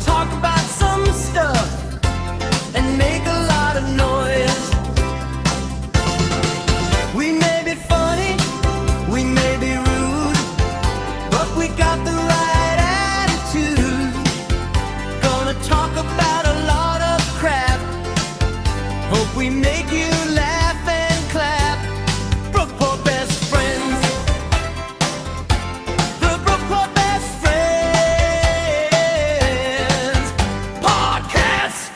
talk about some stuff and make a lot of noise. We may be funny, we may be rude, but we got the right attitude. Gonna talk about a lot of crap. Hope we make you laugh and clap. Brookport Best Friends. The Brookport Best Friends Podcast.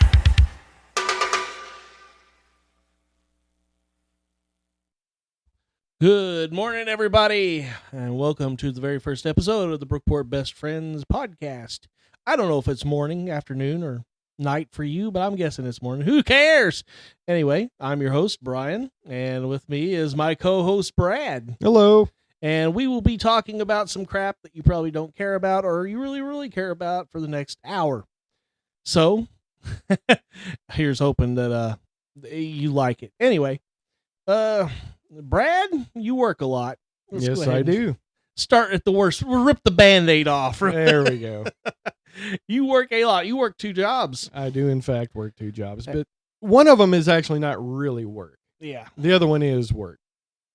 Good morning, everybody, and welcome to the very first episode of the Brookport Best Friends Podcast. I don't know if it's morning, afternoon, or night for you, but I'm guessing it's morning. Who cares? Anyway, I'm your host, Brian, and with me is my co-host, Brad. Hello. And we will be talking about some crap that you probably don't care about or you really, really care about for the next hour. So, here's hoping that you like it. Anyway, Brad, you work a lot. Let's go Yes, ahead I and do. Start at the worst. We'll rip the Band-Aid off. There we go. You work a lot. You work 2 jobs. I do, in fact, work 2 jobs, but one of them is actually not really work. Yeah. The other one is work,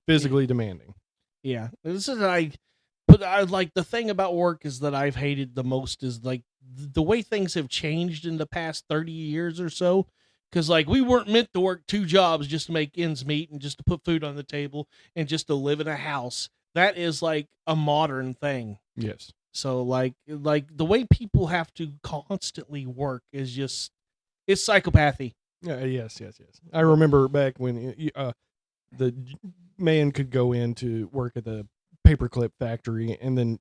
physically demanding. Yeah. This is but I like the thing about work is that I've hated the most is like the way things have changed in the past 30 years or so. Because, like, we weren't meant to work 2 jobs just to make ends meet and just to put food on the table and just to live in a house. That is, like, a modern thing. Yes. So, like the way people have to constantly work is just, it's psychopathy. Yes. I remember back when the man could go in to work at the paperclip factory and then,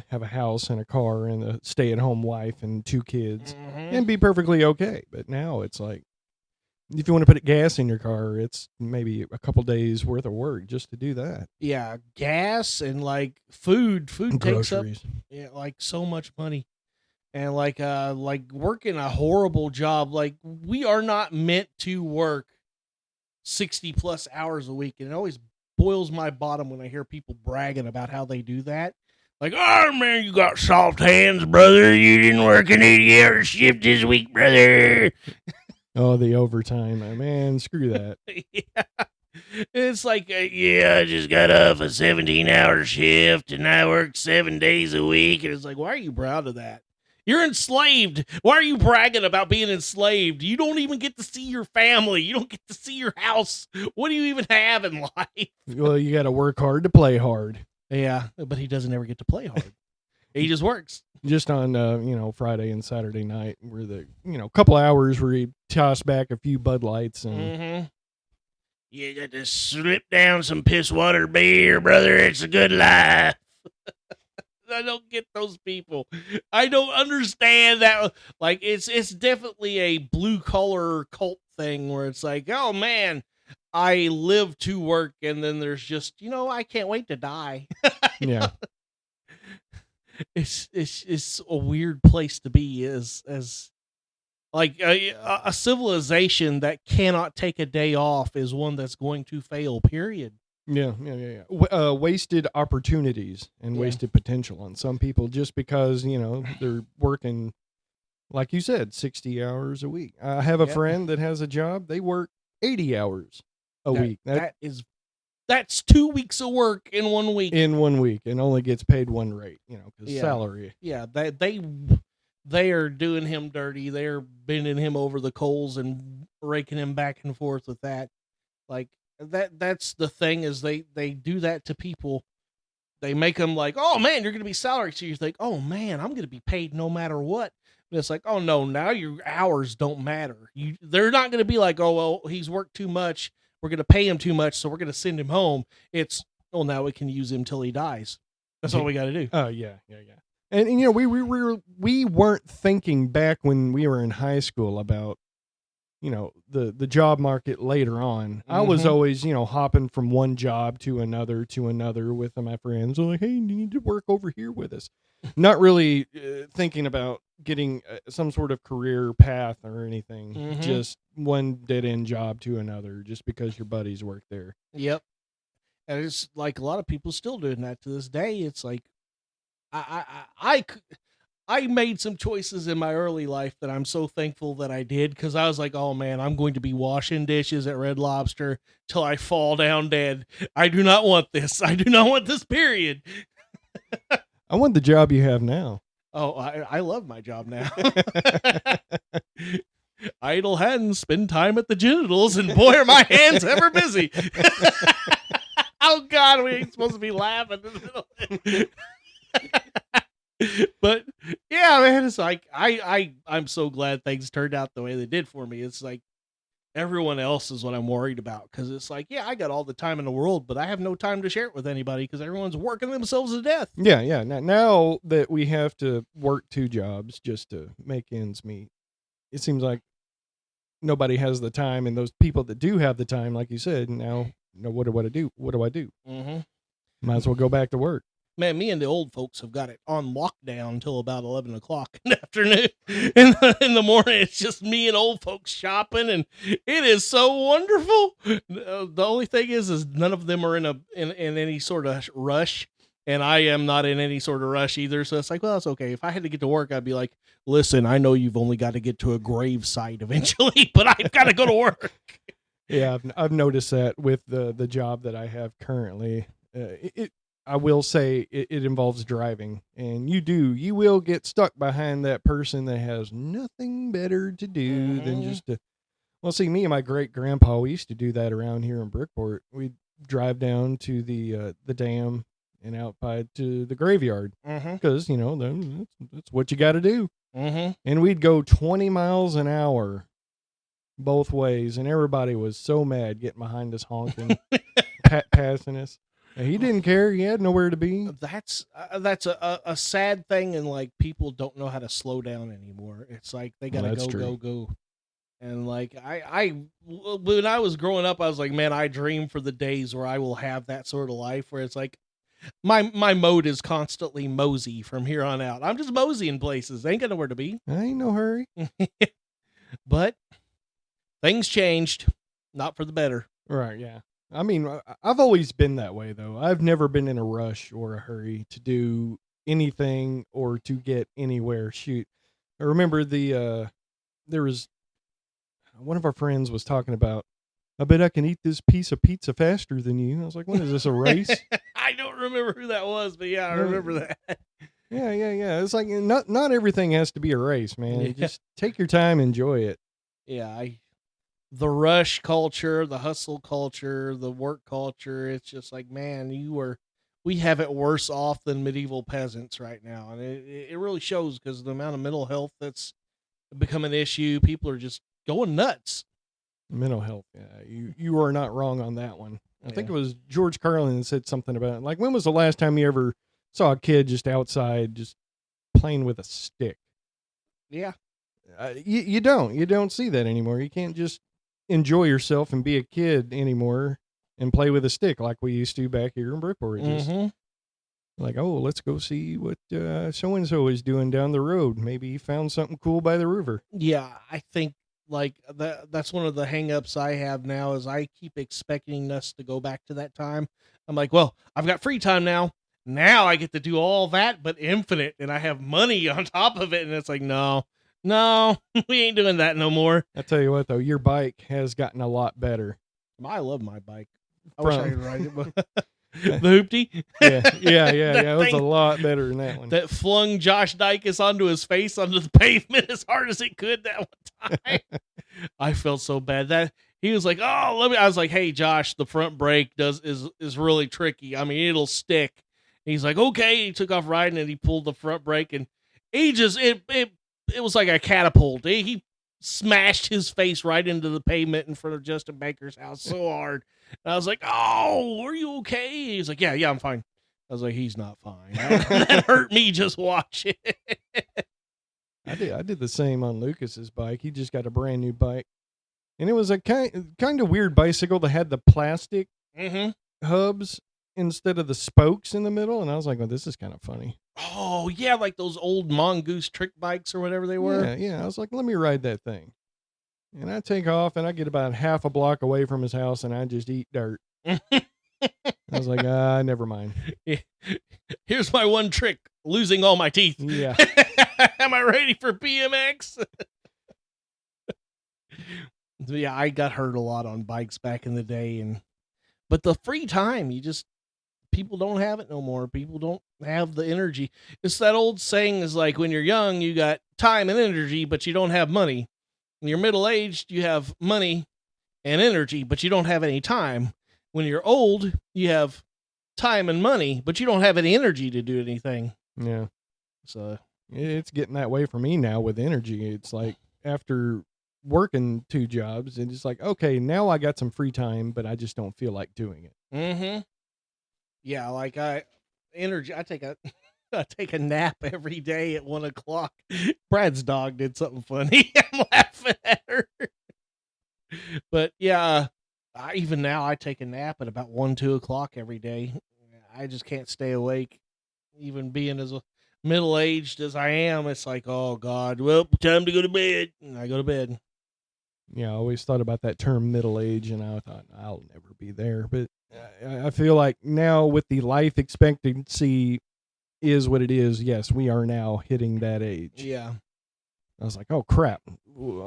have a house and a car and a stay-at-home wife and 2 kids and be perfectly okay. But now it's like, if you want to put gas in your car, it's maybe a couple days worth of work just to do that. Yeah, gas and like food takes up Groceries. like so much money. And like working a horrible job, like we are not meant to work 60 plus hours a week, and it always boils my bottom when I hear people bragging about how they do that. Like, oh man, you got soft hands, brother. You didn't work an 80-hour shift this week, brother. Oh, the overtime. Man, screw that. Yeah. It's like, I just got off a 17-hour shift and I worked 7 days a week. And it's like, why are you proud of that? You're enslaved. Why are you bragging about being enslaved? You don't even get to see your family. You don't get to see your house. What do you even have in life? Well, you got to work hard to play hard. Yeah, but he doesn't ever get to play hard. He just works. Just on, Friday and Saturday night, where the, couple hours where you toss back a few Bud Lights and You got to slip down some piss water beer, brother. It's a good life. I don't get those people. I don't understand that. Like, it's definitely a blue collar cult thing where it's like, oh man, I live to work, and then there's just, I can't wait to die. yeah. It's a weird place to be as like a civilization that cannot take a day off is one that's going to fail, period. Yeah. Wasted opportunities and wasted potential on some people just because, they're working, like you said, 60 hours a week. I have a friend that has a job. They work 80 hours a week. That's 2 weeks of work in 1 week. In 1 week, and only gets paid one rate, because salary. Yeah, they are doing him dirty. They're bending him over the coals and raking him back and forth with that. Like that's the thing is they do that to people. They make them like, oh man, you're going to be salaried. So you think, oh man, I'm going to be paid no matter what. And it's like, oh no, now your hours don't matter. They're not going to be like, oh well, he's worked too much. We're going to pay him too much, so we're going to send him home. It's, well, now we can use him till he dies. That's all we got to do. Oh, yeah. And we weren't thinking back when we were in high school about, the job market later on. I was always, hopping from one job to another with my friends. Like, hey, you need to work over here with us. Not really thinking about getting some sort of career path or anything. Just one dead-end job to another just because your buddies work there. Yep. And it's like a lot of people still doing that to this day. It's like, I made some choices in my early life that I'm so thankful that I did, because I was like, oh man, I'm going to be washing dishes at Red Lobster till I fall down dead. I do not want this. I do not want this, period. I want the job you have now. Oh, I love my job now. Idle hands spend time at the genitals, and boy, are my hands ever busy. Oh God, we ain't supposed to be laughing in the middle. But yeah, man, it's like I'm so glad things turned out the way they did for me. It's like everyone else is what I'm worried about, because it's like, yeah, I got all the time in the world, but I have no time to share it with anybody because everyone's working themselves to death. Yeah. Now that we have to work 2 jobs just to make ends meet, it seems like nobody has the time, and those people that do have the time, like you said, now, what do I do? What do I do? Mm-hmm. Might as well go back to work. Man, me and the old folks have got it on lockdown until about 11 o'clock in the afternoon. In the morning, it's just me and old folks shopping, and it is so wonderful. The only thing is none of them are in any sort of rush, and I am not in any sort of rush either. So it's like, well, it's okay. If I had to get to work, I'd be like, listen, I know you've only got to get to a grave site eventually, but I've got to go to work. Yeah, I've noticed that with the job that I have currently. I will say it involves driving, and you will get stuck behind that person that has nothing better to do than just to. Well, see, me and my great grandpa, we used to do that around here in Brookport. We'd drive down to the dam and out by to the graveyard, because that's what you got to do. And we'd go 20 miles an hour both ways, and everybody was so mad getting behind us, honking, passing us. He didn't care. He had nowhere to be. That's a sad thing, and like people don't know how to slow down anymore. It's like they gotta go. And like when I was growing up, I was like, man, I dream for the days where I will have that sort of life where it's like my mode is constantly mosey from here on out. I'm just moseying places. Ain't got nowhere to be. I ain't no hurry. But things changed, not for the better. Right, yeah. I mean, I've always been that way, though. I've never been in a rush or a hurry to do anything or to get anywhere. Shoot. I remember there was one of our friends was talking about, I bet I can eat this piece of pizza faster than you. I was like, what is this, a race? I don't remember who that was, but yeah, I remember that. Yeah. It's like not everything has to be a race, man. Yeah. Just take your time, enjoy it. Yeah, the rush culture, the hustle culture, the work culture, it's just like, man, we have it worse off than medieval peasants right now. And it really shows, because the amount of mental health that's become an issue, people are just going nuts. Mental health, yeah. You are not wrong on that one. I think it was George Carlin that said something about it. Like, when was the last time you ever saw a kid just outside just playing with a stick? Yeah. You don't see that anymore. You can't just enjoy yourself and be a kid anymore and play with a stick like we used to back here in Brookport. Just like, oh, let's go see what so-and-so is doing down the road. Maybe he found something cool by the river. Yeah, I think like that's one of the hang-ups I have now, is I keep expecting us to go back to that time. I'm like, well, I've got free time now. Now I get to do all that, but infinite, and I have money on top of it. And it's like, no, we ain't doing that no more. I tell you what, though, your bike has gotten a lot better. I love my bike. I wish I could ride it, but the hoopty. Yeah. It was a lot better than that one. That flung Josh Dykes onto his face onto the pavement as hard as it could that one time. I felt so bad that he was like, "Oh, I was like, "Hey, Josh, the front brake is really tricky. I mean, it'll stick." And he's like, "Okay." He took off riding, and he pulled the front brake, and he just it was like a catapult. He smashed his face right into the pavement in front of Justin Baker's house so hard. And I was like, "Oh, are you okay?" He's like, "Yeah, I'm fine." I was like, "He's not fine." That hurt me just watching it. I did the same on Lucas's bike. He just got a brand new bike, and it was a kind of weird bicycle that had the plastic hubs instead of the spokes in the middle. And I was like, well, this is kind of funny. Oh, yeah, like those old Mongoose trick bikes or whatever they were. Yeah. I was like, let me ride that thing. And I take off, and I get about half a block away from his house, and I just eat dirt. I was like, never mind. Here's my one trick, losing all my teeth. Yeah. Am I ready for BMX? Yeah, I got hurt a lot on bikes back in the day, but the free time, people don't have it no more. People don't have the energy. It's that old saying is like, when you're young, you got time and energy, but you don't have money. When you're middle aged, you have money and energy, but you don't have any time. When you're old, you have time and money, but you don't have any energy to do anything. Yeah. So It's getting that way for me now with energy. It's like after working 2 jobs, and it's like, okay, now I got some free time, but I just don't feel like doing it. mm-hmm. Yeah, like I take a I take a nap every day at 1:00. Brad's dog did something funny. I'm laughing at her. But yeah, even now I take a nap at about 1-2 o'clock every day. I just can't stay awake. Even being as middle aged as I am, it's like, oh God, well, time to go to bed. And I go to bed. Yeah, I always thought about that term middle age, and I thought I'll never be there. But I feel like now with the life expectancy is what it is. Yes, we are now hitting that age. Yeah. I was like, oh crap,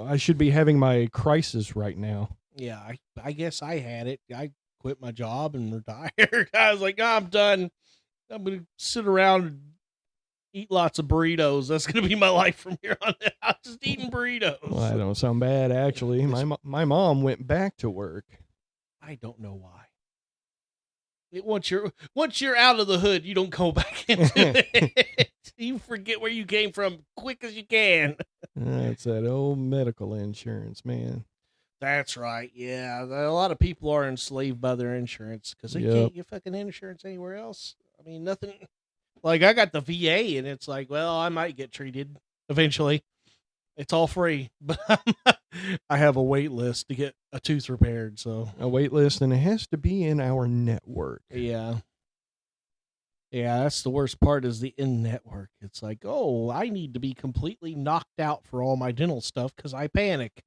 I should be having my crisis right now. Yeah, I guess I had it. I quit my job and retired. I was like, oh, I'm done. I'm going to sit around and eat lots of burritos. That's going to be my life from here on out. Just eating burritos. Well, that don't sound bad, actually. My mom went back to work. I don't know why. Once you're out of the hood, you don't go back into it. You forget where you came from quick as you can. That's that old medical insurance, man. That's right. Yeah, a lot of people are enslaved by their insurance because they Yep. can't get fucking insurance anywhere else. I mean, nothing. Like I got the VA, and it's like, well, I might get treated eventually. It's all free, but I have a wait list to get a tooth repaired. So A wait list, and it has to be in our network. yeah, that's the worst part is the in-network. It's like, oh, I need to be completely knocked out for all my dental stuff because I panic.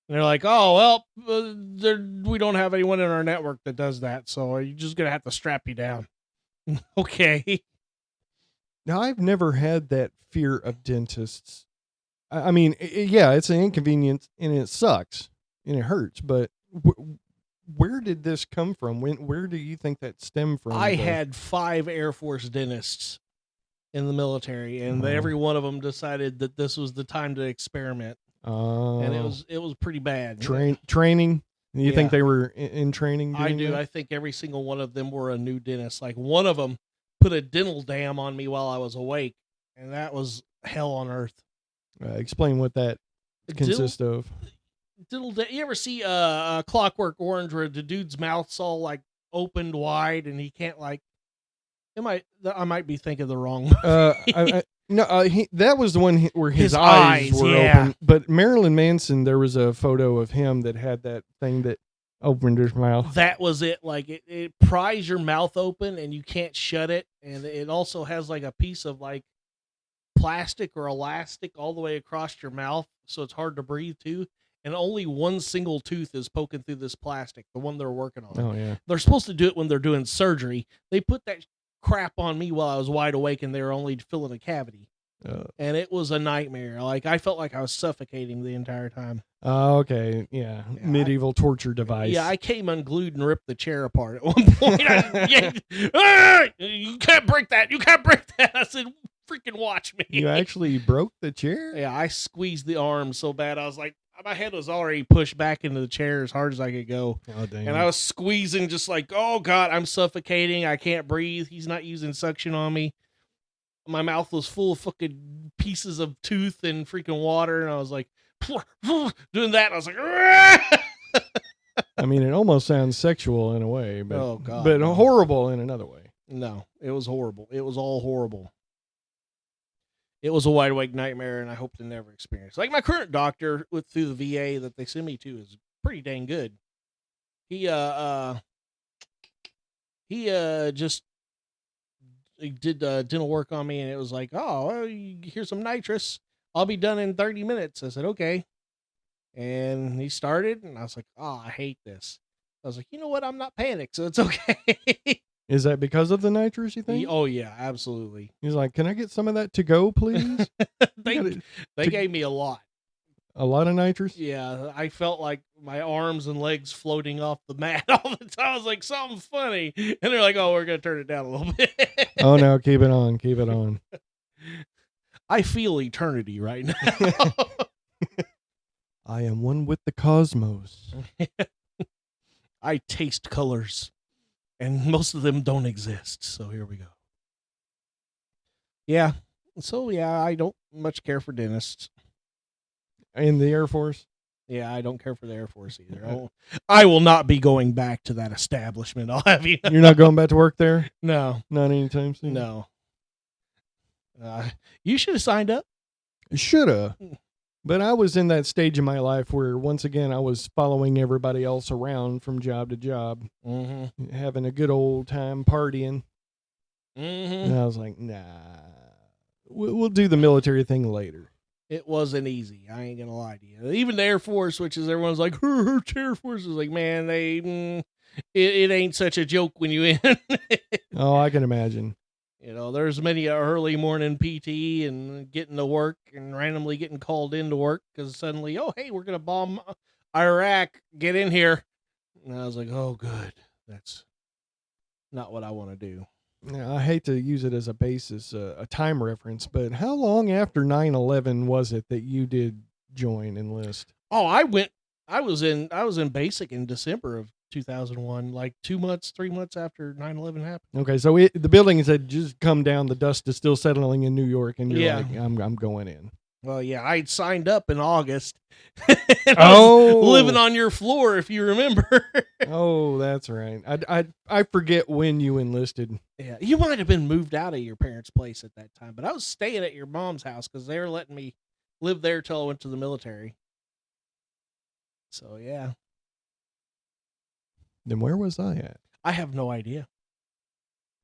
And they're like, oh, well, we don't have anyone in our network that does that, so you're just going to have to strap you down. Okay. Now, I've never had that fear of dentists. I mean, yeah, it's an inconvenience, and it sucks, and it hurts, but where did this come from? Where do you think that stemmed from? I had 5 Air Force dentists in the military, and every one of them decided that this was the time to experiment. And it was pretty bad. Training. You think they were in training? I do. I think every single one of them were a new dentist. Like one of them put a dental dam on me while I was awake, and that was hell on earth. Explain what that consists of. You ever see Clockwork Orange where the dude's mouth's all like opened wide and he can't like? I might be thinking the wrong movie. That was the one where his eyes were open. But Marilyn Manson, there was a photo of him that had that thing that opened his mouth. That was it. Like it pries your mouth open and you can't shut it. And it also has like a piece of like plastic or elastic all the way across your mouth. So it's hard to breathe too. And only one single tooth is poking through this plastic, the one they're working on. Oh, yeah. They're supposed to do it when they're doing surgery. They put that crap on me while I was wide awake and they were only filling a cavity. And it was a nightmare. Like I felt like I was suffocating the entire time. Oh, okay. Yeah. Medieval torture device. Yeah, I came unglued and ripped the chair apart at one point. You can't break that. You can't break that. I said, freaking watch me. You actually broke the chair? Yeah, I squeezed the arm so bad. I was like, my head was already pushed back into the chair as hard as I could go. Oh, dang. And I was squeezing just like, oh, God, I'm suffocating. I can't breathe. He's not using suction on me. My mouth was full of fucking pieces of tooth and freaking water. And I was like, doing that. And I was like, I mean, it almost sounds sexual in a way, but, oh, God, but no. Horrible in another way. No, it was horrible. It was all horrible. It was a wide awake nightmare, and I hope to never experience. Like my current doctor through the VA that they send me to is pretty dang good. He just did dental work on me, and it was like, oh, well, here's some nitrous. I'll be done in 30 minutes. I said, okay. And he started, and I was like, oh, I hate this. I was like, you know what? I'm not panicked, so it's okay. Is that because of the nitrous, you think? Oh yeah, absolutely. He's like, can I get some of that to go, please? they to- gave me a lot. A lot of nitrous? Yeah, I felt like my arms and legs floating off the mat all the time. I was like, something funny. And they're like, oh, we're going to turn it down a little bit. Oh, no, keep it on. Keep it on. I feel eternity right now. I am one with the cosmos. I taste colors, and most of them don't exist. So here we go. Yeah. So, yeah, I don't much care for dentists. In the Air Force? Yeah, I don't care for the Air Force either. I will not be going back to that establishment. I'll have you know. You're not going back to work there? No. Not anytime soon? No. You should have signed up. Shoulda. But I was in that stage of my life where, once again, I was following everybody else around from job to job, having a good old time partying. And I was like, nah, we'll do the military thing later. It wasn't easy. I ain't gonna lie to you. Even the Air Force, which is everyone's like, Air Force is like, man, it ain't such a joke when you in. Oh, I can imagine. You know, there's many early morning PT and getting to work and randomly getting called into work because suddenly, oh, hey, we're gonna bomb Iraq. Get in here. And I was like, oh, good. That's not what I want to do. Now, I hate to use it as a basis, a time reference, but how long after 9/11 was it that you did join enlist? Oh, I was in basic in December of 2001, like 2 months, 3 months after 9/11 happened. Okay, so the buildings had just come down, the dust is still settling in New York, and you're like, I'm going in. Well, yeah, I'd signed up in August. I was living on your floor, if you remember. Oh, that's right. I forget when you enlisted. Yeah, you might have been moved out of your parents' place at that time, but I was staying at your mom's house because they were letting me live there till I went to the military. So yeah, Then where was I at? I have no idea.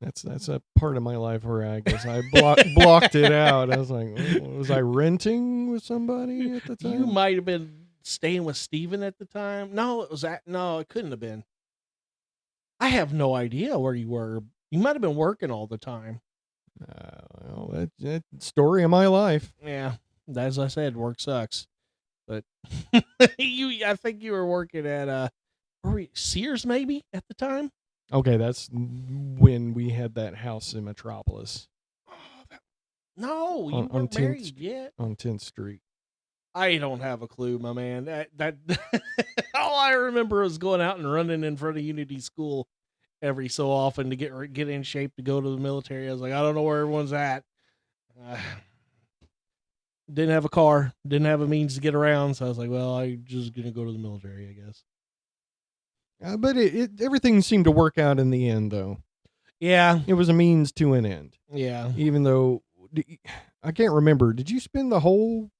That's a part of my life where I guess I blocked it out. I was like, was I renting with somebody at the time? You might have been staying with Steven at the time. No, it couldn't have been. I have no idea where you were. You might have been working all the time. Well, that story of my life. Yeah, as I said, work sucks. But I think you were working at Sears maybe at the time. Okay, that's when we had that house in Metropolis. No, you weren't married yet. On 10th Street. I don't have a clue, my man. That all I remember was going out and running in front of Unity School every so often to get in shape to go to the military. I was like, I don't know where everyone's at. Didn't have a car, didn't have a means to get around, so I was like, well, I'm just gonna go to the military, I guess. But everything seemed to work out in the end, though. Yeah, it was a means to an end. Yeah, even though I can't remember. Did you spend the whole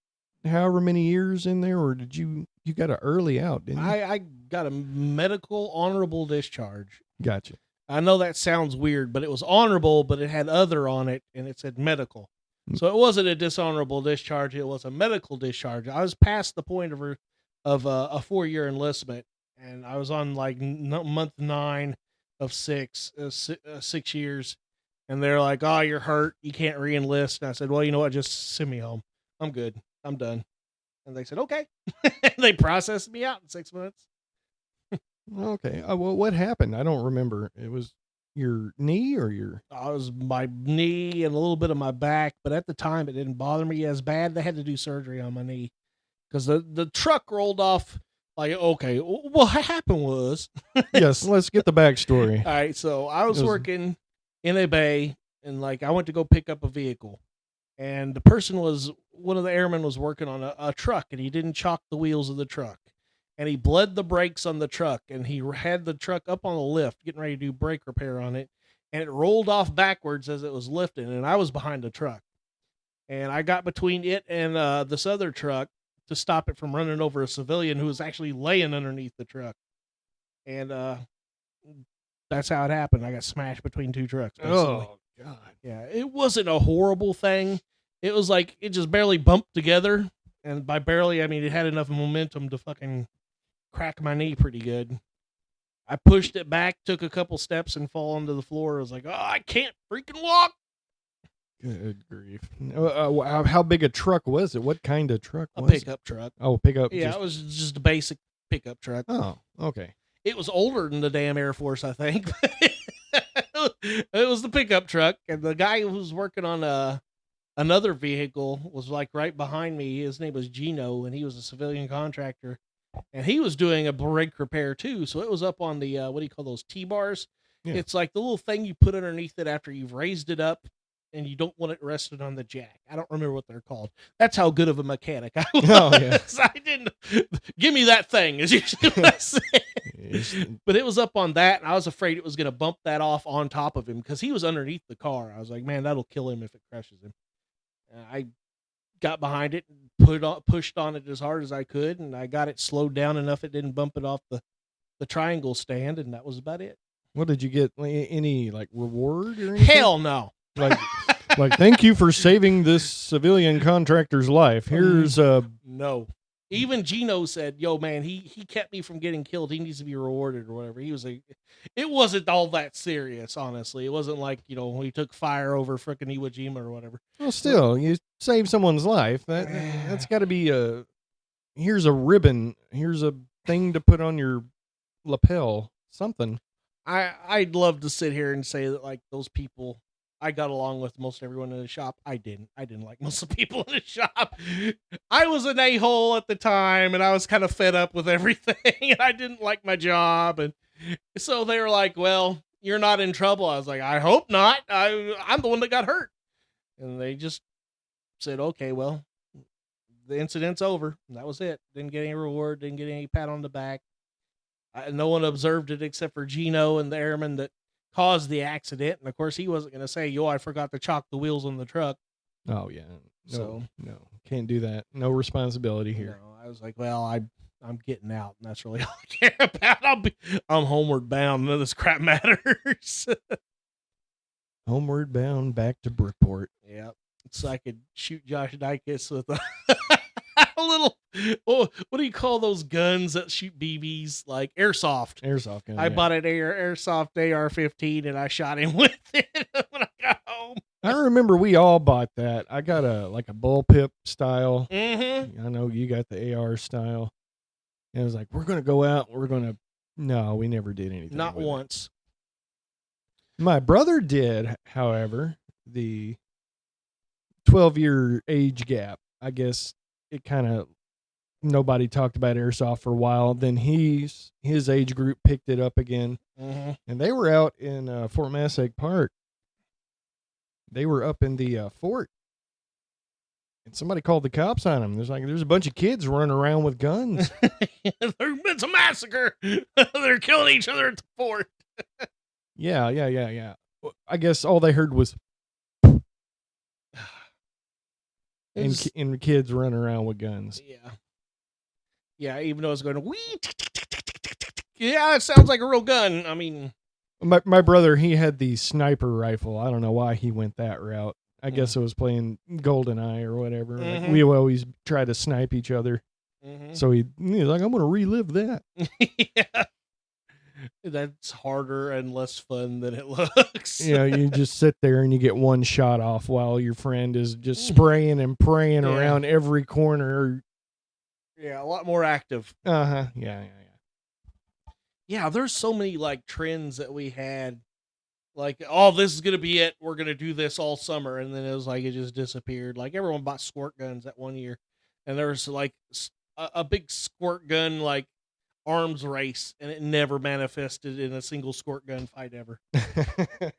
however many years in there, or did you got an early out? Didn't you? I got a medical honorable discharge. Gotcha. I know that sounds weird, but it was honorable, but it had other on it, and it said medical. So it wasn't a dishonorable discharge; it was a medical discharge. I was past the point of a 4-year enlistment, and I was on like month 9 of 6 years, and they're like, "Oh, you're hurt. You can't re-enlist." And I said, "Well, you know what? Just send me home. I'm good. I'm done." And they said, "Okay." They processed me out in 6 months. Okay. Well, what happened? I don't remember. It was your knee or your? I was my knee and a little bit of my back, but at the time it didn't bother me as bad. They had to do surgery on my knee because the truck rolled off. Like, okay, what happened was. Yes, let's get the backstory. All right, so I was working in a bay, and like I went to go pick up a vehicle, and one of the airmen was working on a truck, and he didn't chalk the wheels of the truck. And he bled the brakes on the truck, and he had the truck up on the lift, getting ready to do brake repair on it, and it rolled off backwards as it was lifting, and I was behind the truck. And I got between it and this other truck to stop it from running over a civilian who was actually laying underneath the truck. And that's how it happened. I got smashed between two trucks, basically. Oh, God. Yeah, it wasn't a horrible thing. It was like it just barely bumped together, and by barely, I mean it had enough momentum to fucking crack my knee pretty good. I pushed it back, took a couple steps, and fall onto the floor. I was like, oh, I can't freaking walk. Good grief. How big a truck was it? What kind of truck A was it? pickup truck. Oh, pickup. Yeah, it was just a basic pickup truck. Oh, okay. It was older than the damn Air Force, I think. It was the pickup truck, and the guy who was working on another vehicle was like right behind me. His name was Gino, and he was a civilian contractor, and he was doing a brake repair too. So it was up on the what do you call those T-bars? Yeah. It's like the little thing you put underneath it after you've raised it up, and you don't want it rested on the jack. I don't remember what they're called. That's how good of a mechanic I was. Oh, yeah. I didn't give me that thing is usually what I say. But it was up on that, and I was afraid it was going to bump that off on top of him because he was underneath the car. I was like, man, that'll kill him if it crushes him. I got behind it and pushed on it as hard as I could, and I got it slowed down enough it didn't bump it off the triangle stand, and that was about it. What did you get? Any like reward or anything? Hell no. Like thank you for saving this civilian contractor's life. Here's no. Even Gino said, yo, man, he kept me from getting killed. He needs to be rewarded or whatever. He was it wasn't all that serious, honestly. It wasn't like, he took fire over frickin' Iwo Jima or whatever. Well, still, you saved someone's life. That's got to be here's a ribbon. Here's a thing to put on your lapel. Something. I'd love to sit here and say that, like, those people, I got along with most everyone in the shop. I didn't like most of the people in the shop. I was an a-hole at the time, and I was kind of fed up with everything, and I didn't like my job. And so they were like, well, you're not in trouble. I was like, I hope not. I'm the one that got hurt. And they just said, okay, well, the incident's over. And that was it. Didn't get any reward. Didn't get any pat on the back. No one observed it except for Gino and the airman that caused the accident. And of course he wasn't going to say, yo, I forgot to chock the wheels on the truck. Oh yeah. No, can't do that. No responsibility here. I was like, well, I'm getting out, and that's really all I care about. I'm homeward bound. None of this crap matters. Homeward bound back to Brookport. Yeah. So I could shoot Josh Dykes with a little, what do you call those guns that shoot BBs? Like airsoft. Airsoft gun. I bought an airsoft AR-15, and I shot him with it when I got home. I remember we all bought that. I got a bullpup style. Mm-hmm. I know you got the AR style. And it was like, we're going to go out. No, we never did anything. Not once. My brother did, however, the 12-year age gap. I guess it kind of, nobody talked about airsoft for a while. Then his age group picked it up again. Mm-hmm. And they were out in Fort Massac Park. They were up in the fort. And somebody called the cops on them. There's a bunch of kids running around with guns. It's a massacre. They're killing each other at the fort. Yeah. I guess all they heard was and kids running around with guns. Yeah, even though it's going wee. Yeah, it sounds like a real gun. I mean, my brother, he had the sniper rifle. I don't know why he went that route. I guess it was playing GoldenEye or whatever. Mm-hmm. Like, we always try to snipe each other. Mm-hmm. So he was like, I'm going to relive that. Yeah. That's harder and less fun than it looks. You just sit there and you get one shot off while your friend is just spraying and praying around every corner. Yeah, a lot more active. Uh-huh. Yeah. Yeah, there's so many like trends that we had. Like, oh, this is going to be it. We're going to do this all summer. And then it was like, it just disappeared. Like, everyone bought squirt guns that one year. And there was like a big squirt gun, like, arms race. And it never manifested in a single squirt gun fight ever.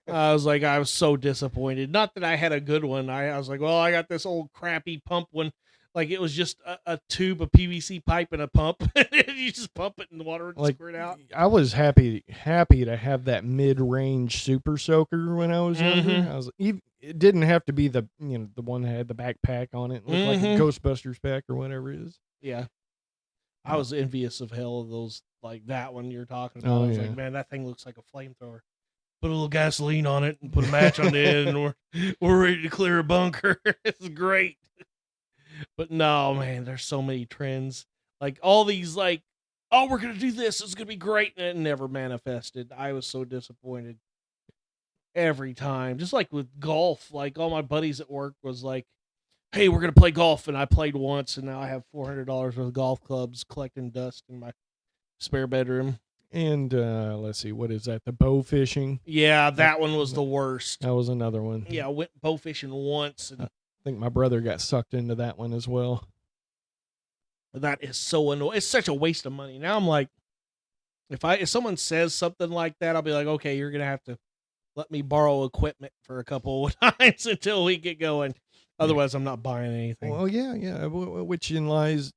I was so disappointed. Not that I had a good one. I was like, well, I got this old crappy pump one. Like, it was just a tube of PVC pipe and a pump. You just pump it in the water and squirt it out. I was happy to have that mid-range super soaker when I was younger. It didn't have to be the one that had the backpack on it. It looked like a Ghostbusters pack or whatever it is. Yeah. I was envious of hell of those, like that one you're talking about. I was like, man, that thing looks like a flamethrower. Put a little gasoline on it and put a match on it, and we're ready to clear a bunker. It's great. But no, man, there's so many trends. Like all these like oh, we're gonna do this. It's gonna be great, and it never manifested. I was so disappointed every time. Just like with golf, like all my buddies at work was like, "Hey, we're gonna play golf," and I played once, and now I have $400 worth of golf clubs collecting dust in my spare bedroom. And let's see, what is that? The bow fishing. Yeah, that one was the worst. That was another one. Yeah, I went bow fishing once, and I think my brother got sucked into that one as well. that is so annoying. It's such a waste of money. Now I'm like, if someone says something like that, I'll be like, okay, you're gonna have to let me borrow equipment for a couple of times until we get going. Otherwise, I'm not buying anything. Well, yeah. Which in lies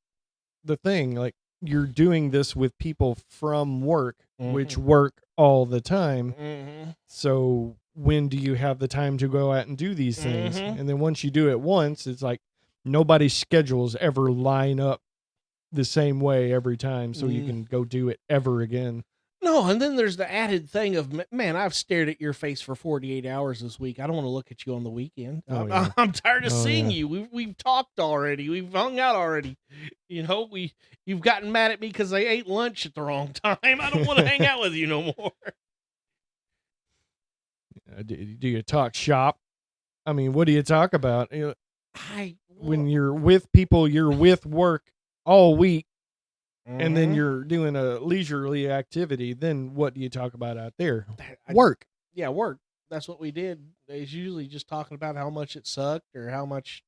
the thing. Like, you're doing this with people from work, which work all the time. Mm-hmm. So when do you have the time to go out and do these things? And then once you do it once, it's like nobody's schedules ever line up the same way every time, so you can go do it ever again. No, and then there's the added thing of, man, I've stared at your face for 48 hours this week. I don't want to look at you on the weekend. I'm tired of seeing you. We've talked already. We've hung out already. You know, you've gotten mad at me because I ate lunch at the wrong time. I don't want to hang out with you no more. Do you talk shop? I mean, what do you talk about? You know, when you're with people, you're with work all week, and then you're doing a leisurely activity, then what do you talk about out there? Work. Yeah, work. That's what we did. It's usually just talking about how much it sucked or how much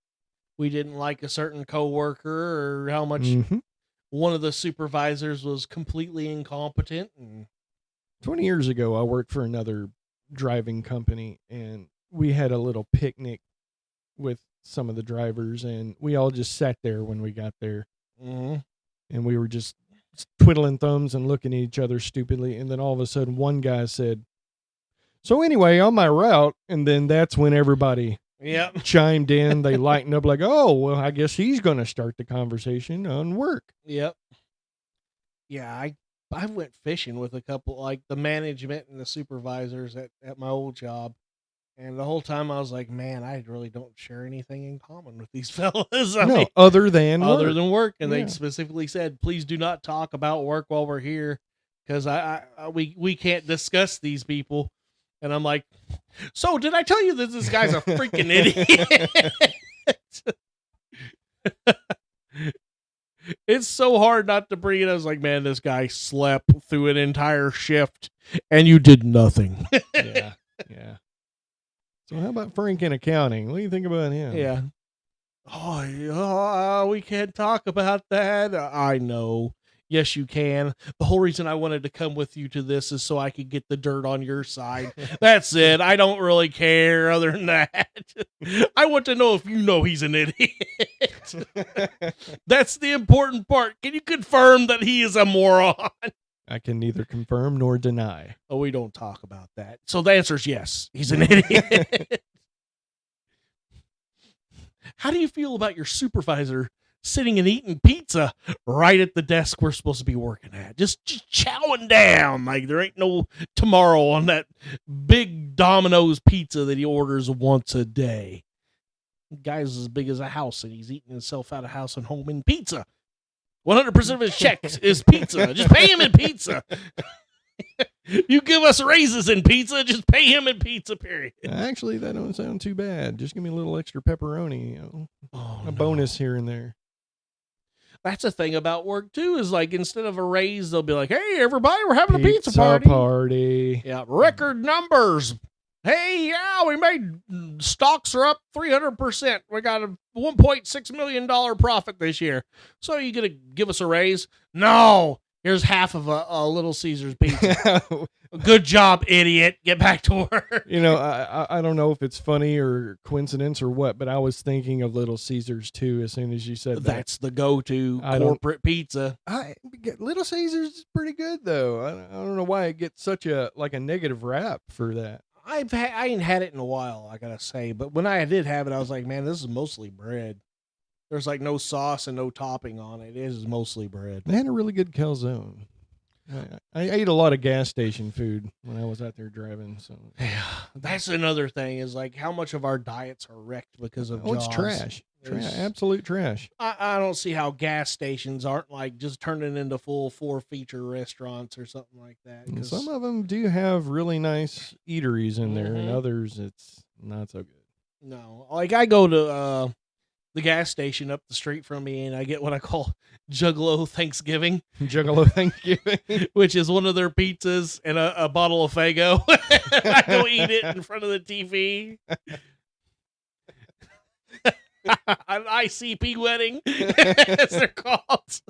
we didn't like a certain coworker or how much one of the supervisors was completely incompetent. And 20 years ago, I worked for another driving company, and we had a little picnic with some of the drivers, and we all just sat there when we got there. And we were just twiddling thumbs and looking at each other stupidly. And then all of a sudden, one guy said, "So anyway, on my route," and then that's when everybody chimed in. They lightened up like, "Oh, well, I guess he's going to start the conversation on work." Yep. Yeah, I went fishing with a couple, like the management and the supervisors at my old job. And the whole time I was like, man, I really don't share anything in common with these fellas. Other than work. And they specifically said, please do not talk about work while we're here, because we can't discuss these people. And I'm like, so did I tell you that this guy's a freaking idiot? It's so hard not to bring it. I was like, man, this guy slept through an entire shift and you did nothing. Yeah. So how about Frank in accounting? What do you think about him? Yeah. Oh, we can't talk about that. I know. Yes, you can. The whole reason I wanted to come with you to this is so I could get the dirt on your side. That's it. I don't really care other than that. I want to know if you know he's an idiot. That's the important part. Can you confirm that he is a moron? I can neither confirm nor deny. Oh, we don't talk about that. So the answer is yes. He's an idiot. How do you feel about your supervisor sitting and eating pizza right at the desk we're supposed to be working at? Just chowing down like there ain't no tomorrow on that big Domino's pizza that he orders once a day. The guy's as big as a house, and he's eating himself out of house and home in pizza. 100% of his checks is pizza. Just pay him in pizza. You give us raises in pizza, just pay him in pizza, period. Actually, that don't sound too bad. Just give me a little extra pepperoni, bonus here and there. That's a thing about work, too, is like instead of a raise, they'll be like, hey, everybody, we're having a pizza party. Yeah, record numbers. Hey, yeah, we made stocks are up 300%. We got a $1.6 million profit this year. So you going to give us a raise? No. Here's half of a Little Caesars pizza. Good job, idiot. Get back to work. I don't know if it's funny or coincidence or what, but I was thinking of Little Caesars too as soon as you said that. That's the go-to corporate pizza. Little Caesars is pretty good though. I don't know why it gets such a negative rap for that. I ain't had it in a while, I gotta say. But when I did have it, I was like, man, this is mostly bread. There's like no sauce and no topping on it. It is mostly bread. They had a really good calzone. I ate a lot of gas station food when I was out there driving. So Yeah, that's another thing is like how much of our diets are wrecked because of it's jobs. trash. Absolute trash. I don't see how gas stations aren't like just turning into full 4-feature restaurants or something like that. And 'cause- some of them do have really nice eateries in there, and Mhm. others it's not so good. No, like I go to the gas station up the street from me, and I get what I call Juggalo Thanksgiving, Juggalo Thanksgiving. which is one of their pizzas and a bottle of Faygo. I go eat it in front of the TV. An ICP wedding, as they're called.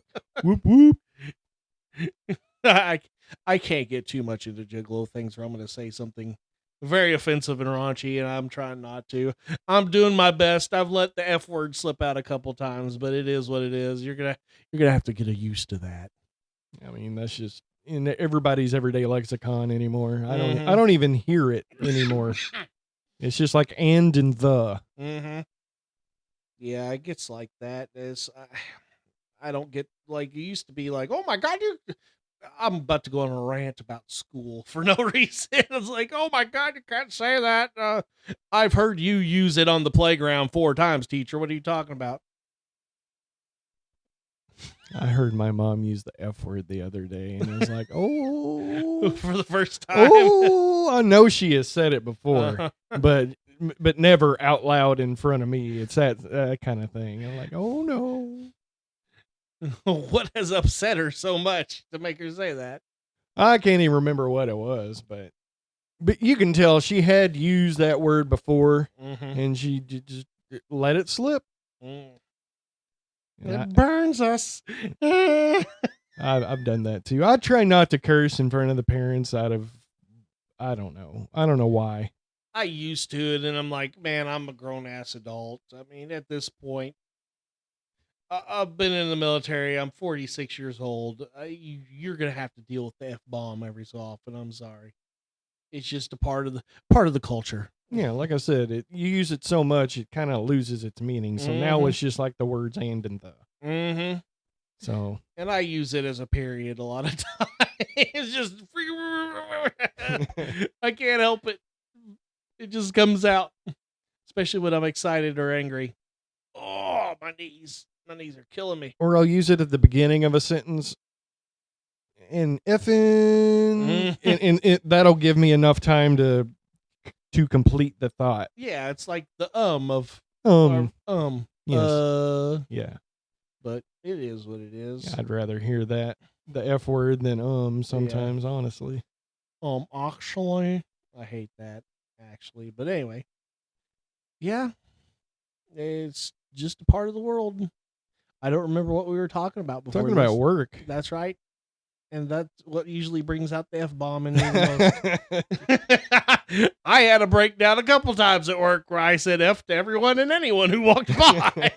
Whoop whoop. I can't get too much into Juggalo things, or I'm going to say something very offensive and raunchy, and I'm trying not to. I'm doing my best. I've let the F word slip out a couple times, but it is what it is. You're gonna have to get used to that. I mean, that's just in everybody's everyday lexicon anymore. I Mhm. don't even hear it anymore. It's just like and the. Mm-hmm. Yeah, it gets like that. I don't get like it used to be like, oh my god, I'm about to go on a rant about school for no reason. It's like, oh my god, you can't say that. I've heard you use it on the playground 4 times, teacher. What are you talking about? I heard my mom use the F word the other day, and I was like, oh, For the first time. oh, I know she has said it before, Uh-huh. but never out loud in front of me. It's that kind of thing. I'm like, oh no. What has upset her so much to make her say that? I can't even remember what it was, but you can tell she had used that word before, Mm-hmm. and she just let it slip. Mm. And It burns us. I've done that too. I try not to curse in front of the parents I don't know why. I used to it, and I'm like, man, I'm a grown ass adult. I mean, at this point, I've been in the military. I'm 46 years old. You're gonna have to deal with the F bomb every so often. I'm sorry. It's just a part of the culture. Yeah, like I said, you use it so much it kind of loses its meaning. So now Mhm. it's just like the words and the. Mm-hmm. So And I use it as a period a lot of times. It's just I can't help it. It just comes out, especially when I'm excited or angry. Oh, my knees are killing me. or I'll use it at the beginning of a sentence. And effing, and that'll give me enough time to complete the thought. Yeah, it's like the of Yes. Yeah. but it is what it is. I'd rather hear the F word than sometimes, honestly. Actually, I hate that actually, but anyway, yeah, it's just a part of the world. I don't remember what we were talking about before. Talking about this. work. That's right, and that's what usually brings out the F bomb in me the most. I had a breakdown a couple times at work where I said F to everyone and anyone who walked by.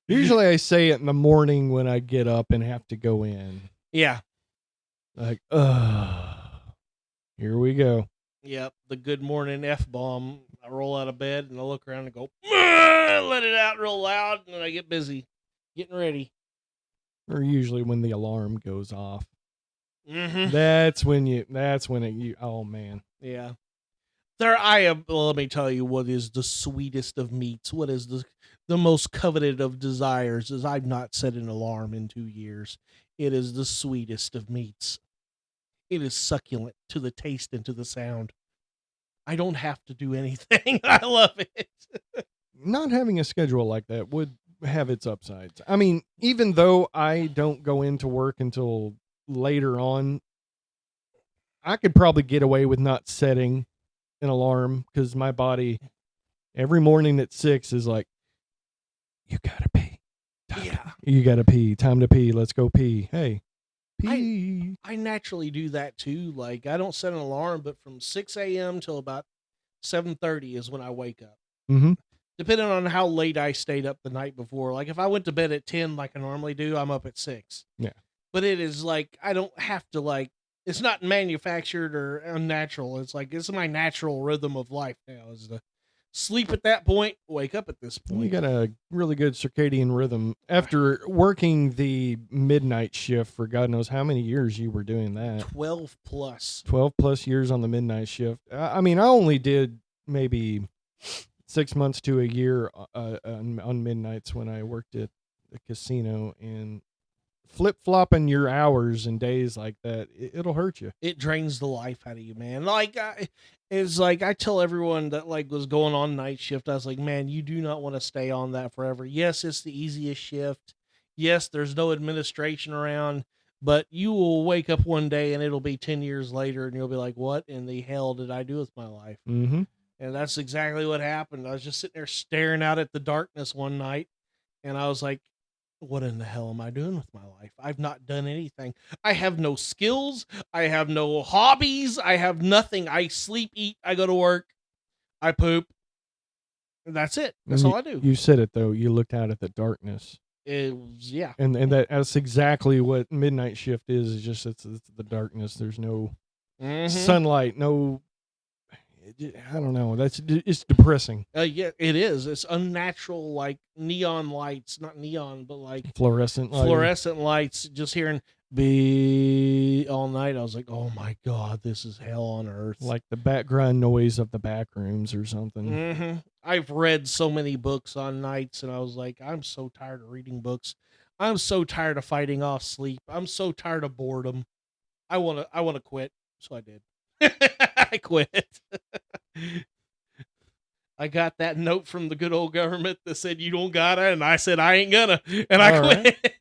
Usually I say it in the morning when I get up and have to go in. Yeah. Like, here we go. Yep, the good morning F bomb. I roll out of bed and I look around and go, let it out real loud, and then I get busy getting ready. Or usually when the alarm goes off. Mm-hmm. That's when oh man. Yeah. Let me tell you what is the sweetest of meats. What is the most coveted of desires is I've not set an alarm in 2 years. It is the sweetest of meats. It is succulent to the taste and to the sound. I don't have to do anything. I love it. Not having a schedule like that would have its upsides. I mean, even though I don't go into work until later on, I could probably get away with not setting an alarm because my body every morning at 6 is like, you gotta pee. You gotta pee. Time to pee. Let's go pee. Hey, pee. I naturally do that too. Like I don't set an alarm, but from 6 a.m. till about 7:30 is when I wake up. Mm-hmm. Depending on how late I stayed up the night before. Like if I went to bed at 10 like I normally do, I'm up at 6. Yeah. But it is like I don't have to like it's not manufactured or unnatural. It's like it's my natural rhythm of life now is to sleep at that point, wake up at this point. You got a really good circadian rhythm. After working the midnight shift for God knows how many years you were doing that. 12 plus. 12 plus years on the midnight shift. I mean, I only did maybe 6 months to a year on midnights when I worked at the casino, and flip-flopping your hours and days like that, it'll hurt you. It drains the life out of you, man. Like, it's like I tell everyone that like was going on night shift, I was like, man, you do not want to stay on that forever. Yes, it's the easiest shift. Yes, there's no administration around, but you will wake up one day and it'll be 10 years later and you'll be like, what in the hell did I do with my life? Mm-hmm. And that's exactly what happened. I was just sitting there staring out at the darkness one night, and I was like, what in the hell am I doing with my life? I've not done anything. I have no skills. I have no hobbies. I have nothing. I sleep, eat, I go to work, I poop. That's it. That's all I do. You said it, though. You looked out at the darkness. It was, yeah. And that's exactly what midnight shift is just it's the darkness. There's no sunlight, no... I don't know. It's depressing. Yeah, it is. It's unnatural, like neon lights, not neon, but like fluorescent lights. Just hearing be all night. I was like, oh my God, this is hell on earth. Like the background noise of the back rooms or something. Mm-hmm. I've read so many books on nights, and I was like, I'm so tired of reading books. I'm so tired of fighting off sleep. I'm so tired of boredom. I want to quit. So I did. I quit. I got that note from the good old government that said you don't gotta, and I said I ain't gonna, and I quit. Right.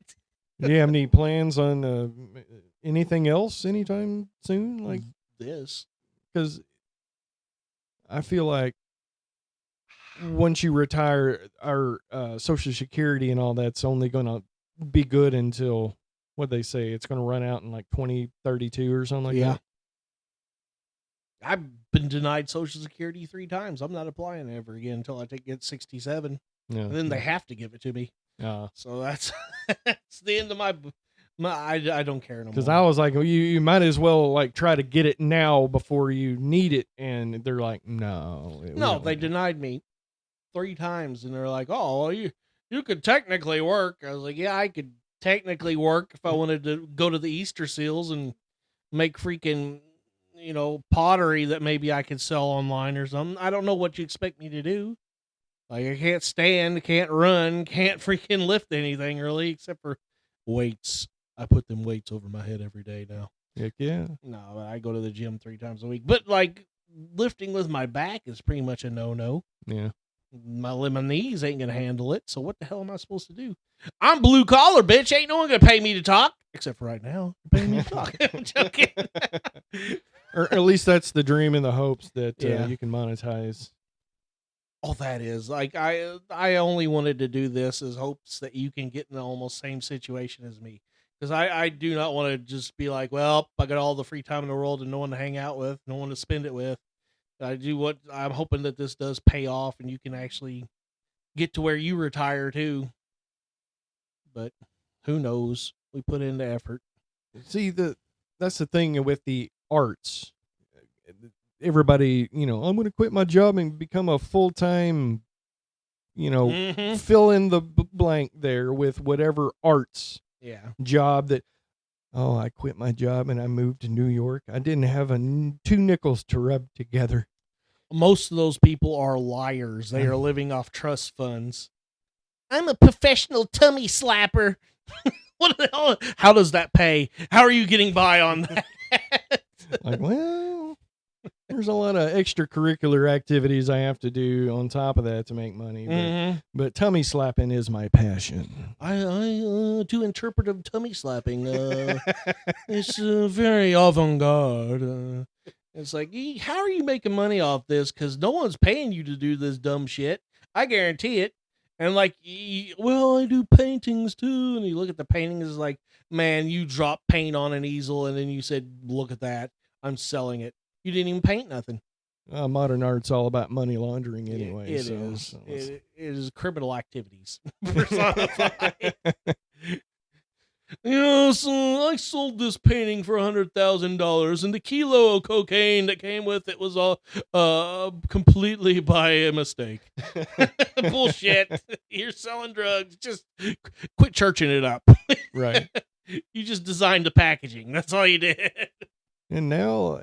Do you have any plans on anything else anytime soon? Like this? Because I feel like once you retire, our Social Security and all that's only going to be good until, what they say, it's going to run out in like 2032 or something like that. I've been denied Social Security 3 times. I'm not applying ever again until I get 67. Yeah. And then they have to give it to me. So that's the end of my I don't care no more. Because I was like, well, you might as well like try to get it now before you need it, and they're like, no. They denied me 3 times, and they're like, oh, well, you could technically work. I was like, yeah, I could technically work if I wanted to go to the Easter Seals and make freaking, pottery that maybe I could sell online or something. I don't know what you expect me to do. Like, I can't stand, can't run, can't freaking lift anything really, except for weights. I put them weights over my head every day now. Heck yeah. No, I go to the gym 3 times a week. But, like, lifting with my back is pretty much a no-no. Yeah. My knees ain't going to handle it, so what the hell am I supposed to do? I'm blue collar, bitch. Ain't no one going to pay me to talk. Except for right now. You're paying me to talk. I'm joking. Or at least that's the dream and the hopes that you can monetize. Oh, that is. Like, I only wanted to do this as hopes that you can get in the almost same situation as me. Because I do not want to just be like, well, I got all the free time in the world and no one to hang out with, no one to spend it with. I'm hoping that this does pay off and you can actually get to where you retire too. But who knows? We put in the effort. See, that's the thing with the arts. Everybody, I'm going to quit my job and become a full-time, fill in the blank there with whatever arts job that, I quit my job and I moved to New York. I didn't have 2 nickels to rub together. Most of those people are liars. They are living off trust funds. I'm a professional tummy slapper. What the hell? How does that pay? How are you getting by on that? Like, well, there's a lot of extracurricular activities I have to do on top of that to make money. But tummy slapping is my passion. I do interpretive tummy slapping. It's very avant-garde. It's like, how are you making money off this? Because no one's paying you to do this dumb shit. I guarantee it. And like, well, I do paintings too. And you look at the paintings, it's like, man, you dropped paint on an easel and then you said, look at that. I'm selling it. You didn't even paint nothing. Modern art's all about money laundering anyway. It is. It is criminal activities personified. So I sold this painting for $100,000, and the kilo of cocaine that came with it was all completely by a mistake. Bullshit. You're selling drugs. Just quit churching it up. Right. You just designed the packaging. That's all you did. And now,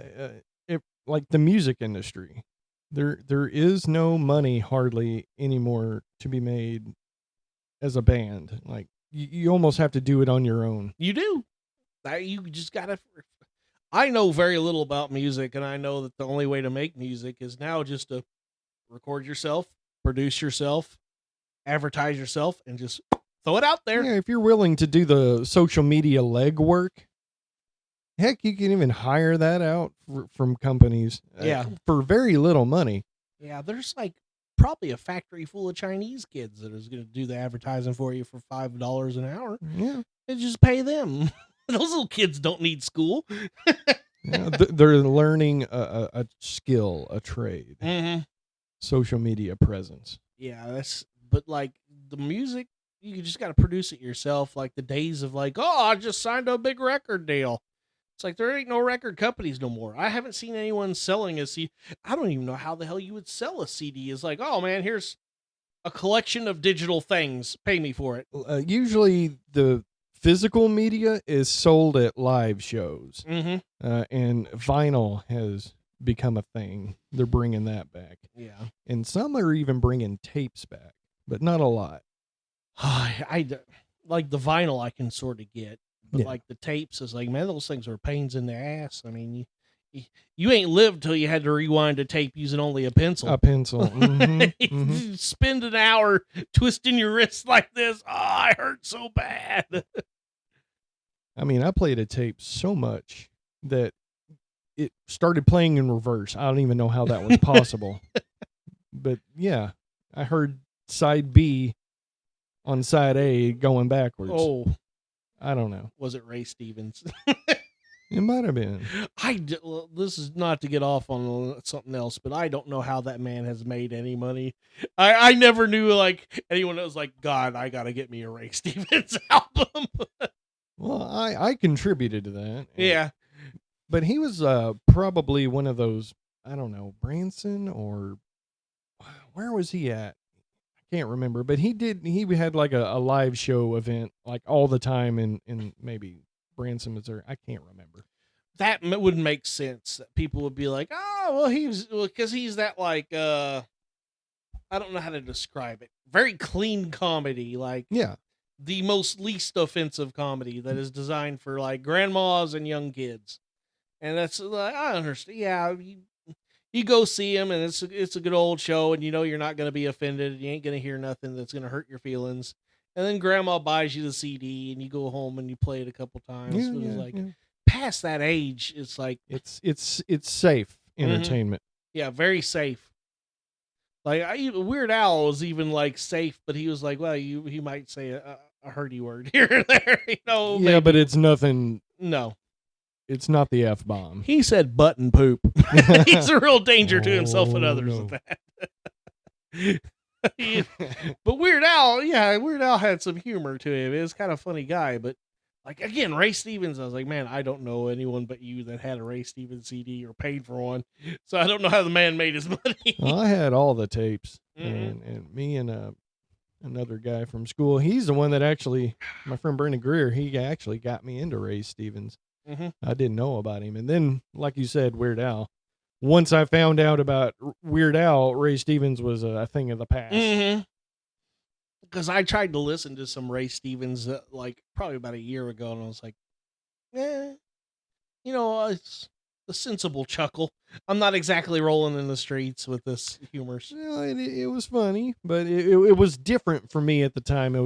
like the music industry, there is no money hardly anymore to be made as a band. Like you almost have to do it on your own. You do. You just gotta. I know very little about music, and I know that the only way to make music is now just to record yourself, produce yourself, advertise yourself, and just throw it out there. Yeah, if you're willing to do the social media legwork, heck, you can even hire that out from companies. Yeah. For very little money. Yeah, there's like probably a factory full of Chinese kids that is going to do the advertising for you for $5 an hour. Yeah. And just pay them. Those little kids don't need school. Yeah, they're learning a skill, a trade. Mm-hmm. Social media presence. Yeah, but like the music, you just got to produce it yourself. Like the days of like, oh, I just signed a big record deal. It's like there ain't no record companies no more. I haven't seen anyone selling a CD. I don't even know how the hell you would sell a CD. It's like, oh man, here's a collection of digital things. Pay me for it. Usually the physical media is sold at live shows. Mm-hmm. And vinyl has become a thing. They're bringing that back. Yeah. And some are even bringing tapes back, but not a lot. I like the vinyl I can sort of get. But Yeah. like the tapes is like, man, those things are pains in the ass. I mean, you ain't lived till you had to rewind a tape using only a pencil. A pencil. Mhm, mhm. You spend an hour twisting your wrist like this. Oh, I hurt so bad. I mean, I played a tape so much that it started playing in reverse. I don't even know how that was possible. But yeah, I heard side B on side A going backwards. Oh, I don't know. was it Ray Stevens? It might have been. Well, this is not to get off on something else, but I don't know how that man has made any money. I never knew like anyone that was like, God, I gotta get me a Ray Stevens album. Well, I contributed to that. Yeah. But he was probably one of those, I don't know, Branson or where was he at? I can't remember. But he had like a live show event like all the time in maybe Branson, Missouri. I can't remember. That would make sense. That people would be like, oh, well, because he's that like, I don't know how to describe it. Very clean comedy, like Yeah. the most least offensive comedy that is designed for like grandmas and young kids. And that's like, I understand. Yeah, you go see him, and it's a good old show, and you know you're not going to be offended. You ain't going to hear nothing that's going to hurt your feelings. And then grandma buys you the CD, and you go home and you play it a couple times. Yeah, But it's yeah, like yeah. past that age, it's like It's safe entertainment. yeah, very safe. Like Weird Al was even like safe, but he was like, well, he might say a hurdy word here and there, you know. Yeah, but it's nothing. No. It's not the F-bomb. He said butt and poop. He's a real danger to himself and others no. with that. But Weird Al had some humor to him. He was kind of funny guy, but like again, Ray Stevens, I was like, man, I don't know anyone but you that had a Ray Stevens CD or paid for one, so I don't know how the man made his money. Well, I had all the tapes, Mhm. and me and another guy from school. He's the one that actually, my friend Brandon Greer. He actually got me into Ray Stevens. Mm-hmm. I didn't know about him, and then, like you said, Weird Al. Once I found out about Weird Al, Ray Stevens was a thing of the past. Mm-hmm. Because I tried to listen to some Ray Stevens like probably about a year ago, and I was like, it's a sensible chuckle. I'm not exactly rolling in the streets with this humor. You know, it was funny, but it was different for me at the time. It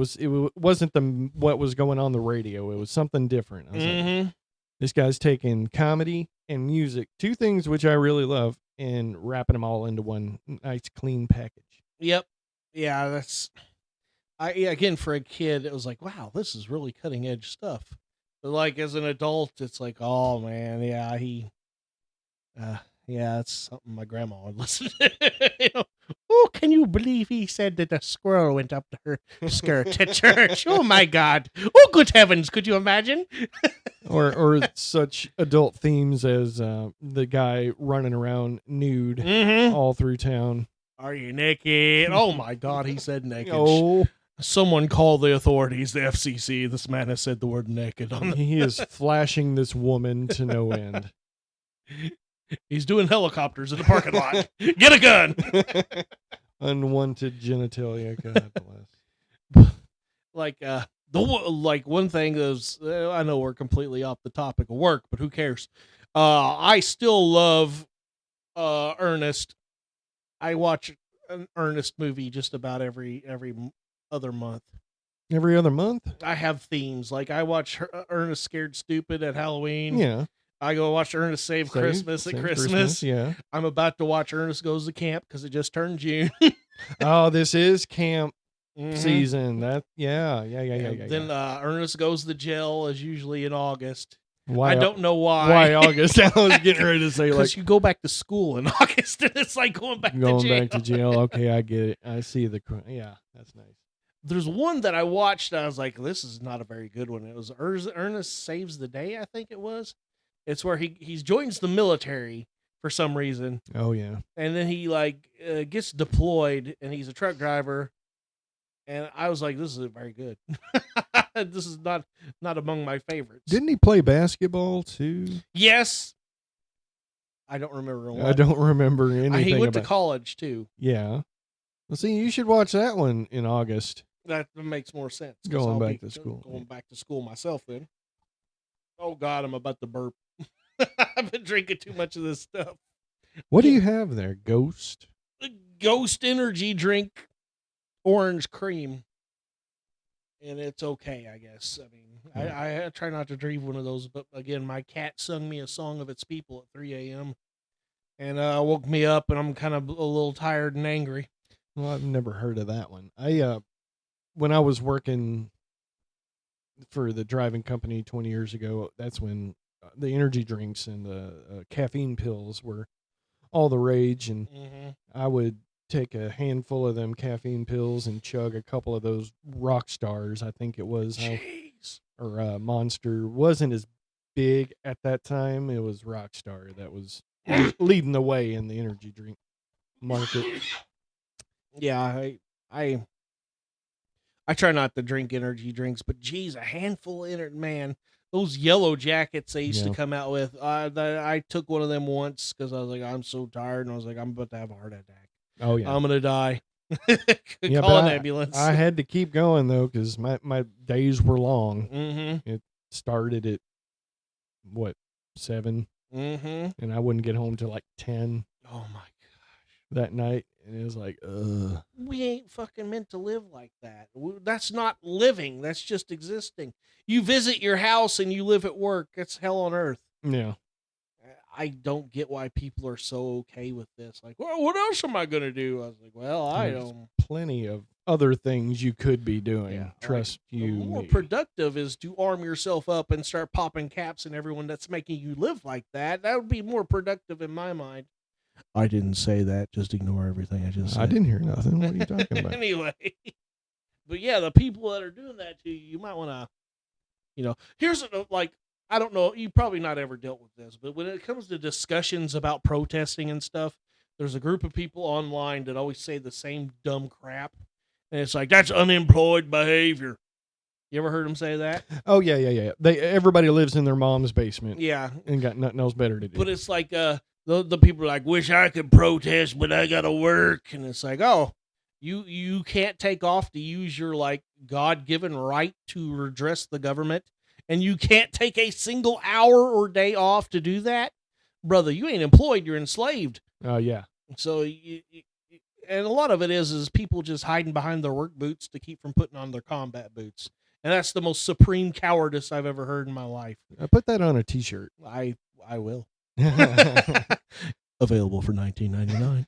wasn't what was going on the radio. It was something different. I was like, this guy's taking comedy and music, two things which I really love, and wrapping them all into one nice, clean package. Yep. Yeah, again, for a kid, it was like, wow, this is really cutting edge stuff. But like as an adult, it's like, oh man, yeah, Yeah, that's something my grandma would listen to. You know, oh, can you believe he said that a squirrel went up to her skirt at church? Oh my God! Oh, good heavens! Could you imagine? or such adult themes as the guy running around nude Mm-hmm. all through town. Are you naked? Oh my God! He said naked. Oh, Someone call the authorities, the FCC. This man has said the word naked on the. he is flashing this woman to no end. He's doing helicopters in the parking lot. Get a gun. Unwanted genitalia. God bless. Like one thing is, I know we're completely off the topic of work, but who cares? I still love Ernest. I watch an Ernest movie just about every other month. Every other month? I have themes. Like I watch Ernest Scared Stupid at Halloween. Yeah. I go watch Ernest Save Christmas at Christmas. Yeah. I'm about to watch Ernest Goes to Camp because it just turned June. Oh, this is camp Mhm. season. That yeah. Then Ernest Goes to Jail is usually in August. Why, I don't know why. Why August? I was getting ready to say like Because you go back to school in August, and it's like going back to jail. Okay, I get it. I see the yeah. That's nice. There's one that I watched. I was like, this is not a very good one. It was Ernest Saves the Day, I think it was. It's where he joins the military for some reason, Oh yeah. and then he gets deployed, and he's a truck driver. And I was like, this isn't very good. This is not among my favorites. Didn't he play basketball too? Yes. I don't remember what. I don't remember anything. He went to about college too. Yeah. Well, see, you should watch that one in August. That makes more sense. 'Cause Going I'll back be to school. Going back to school myself then. Oh God, I'm about to burp. I've been drinking too much of this stuff. What do you have there? Ghost? The Ghost energy drink, orange cream. And it's okay, I guess. I mean, I try not to drink one of those, but again, my cat sung me a song of its people at 3 a.m. and woke me up, and I'm kind of a little tired and angry. Well, I've never heard of that one. When I was working for the driving company 20 years ago, that's when the energy drinks and the caffeine pills were all the rage, and I would take a handful of them caffeine pills and chug a couple of those rock stars, I think it was. Jeez. Or Monster wasn't as big at that time. It was Rockstar that was leading the way in the energy drink market. Yeah, I try not to drink energy drinks, but geez, a handful of man, those yellow jackets they used to come out with. I took one of them once because I was like, I'm so tired, and I was like, I'm about to have a heart attack. Oh yeah, I'm gonna die. Yeah, Call an ambulance. I had to keep going though because my days were long. Mm-hmm. It started at 7, and I wouldn't get home till like 10 Oh my gosh, that night, and it was like, ugh. we ain't fucking meant to live like that. That's not living. That's just existing. You visit your house and you live at work. That's hell on earth. Yeah. I don't get why people are so okay with this. Like, well, what else am I gonna do? I was like, well, I There's don't. plenty of other things you could be doing. Yeah, Trust like, you. The more me. productive is to arm yourself up and start popping caps in everyone that's making you live like that. That would be more productive in my mind. I didn't say that. Just ignore everything I just said. I didn't hear nothing. What are you talking about? Anyway, but yeah, the people that are doing that to you, you might want to, here's like, I don't know, you probably not ever dealt with this, but when it comes to discussions about protesting and stuff, there's a group of people online that always say the same dumb crap. And it's like, that's unemployed behavior. You ever heard them say that? Oh yeah. Everybody lives in their mom's basement. Yeah. And got nothing else better to do. But it's like, the people are like, wish I could protest, but I gotta work. And it's like, oh, you can't take off to use your like God-given right to redress the government, and you can't take a single hour or day off to do that, brother. You ain't employed. You're enslaved. Oh yeah. So and a lot of it is people just hiding behind their work boots to keep from putting on their combat boots, and that's the most supreme cowardice I've ever heard in my life. I put that on a T-shirt. I will. Available for $19.99.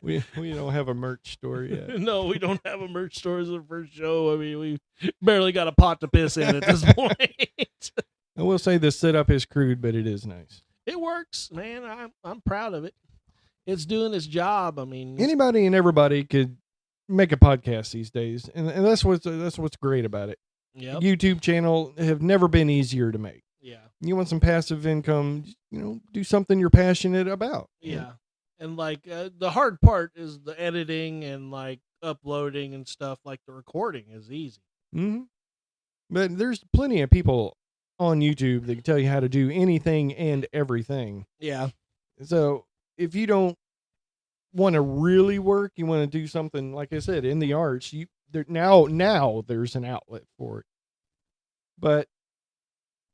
We don't have a merch store yet. No, we don't have a merch store as the first show. I mean, we barely got a pot to piss in at this point. I will say the setup is crude, but it is nice. It works, man. I'm proud of it. It's doing its job. I mean, Anybody and everybody could make a podcast these days, and that's what's great about it. yep. YouTube channel have never been easier to make. Yeah. You want some passive income, do something you're passionate about. Yeah. And like the hard part is the editing and like uploading and stuff. Like the recording is easy. Mm-hmm. But there's plenty of people on YouTube that can tell you how to do anything and everything. Yeah. So if you don't want to really work, you want to do something, like I said, in the arts, now there's an outlet for it. But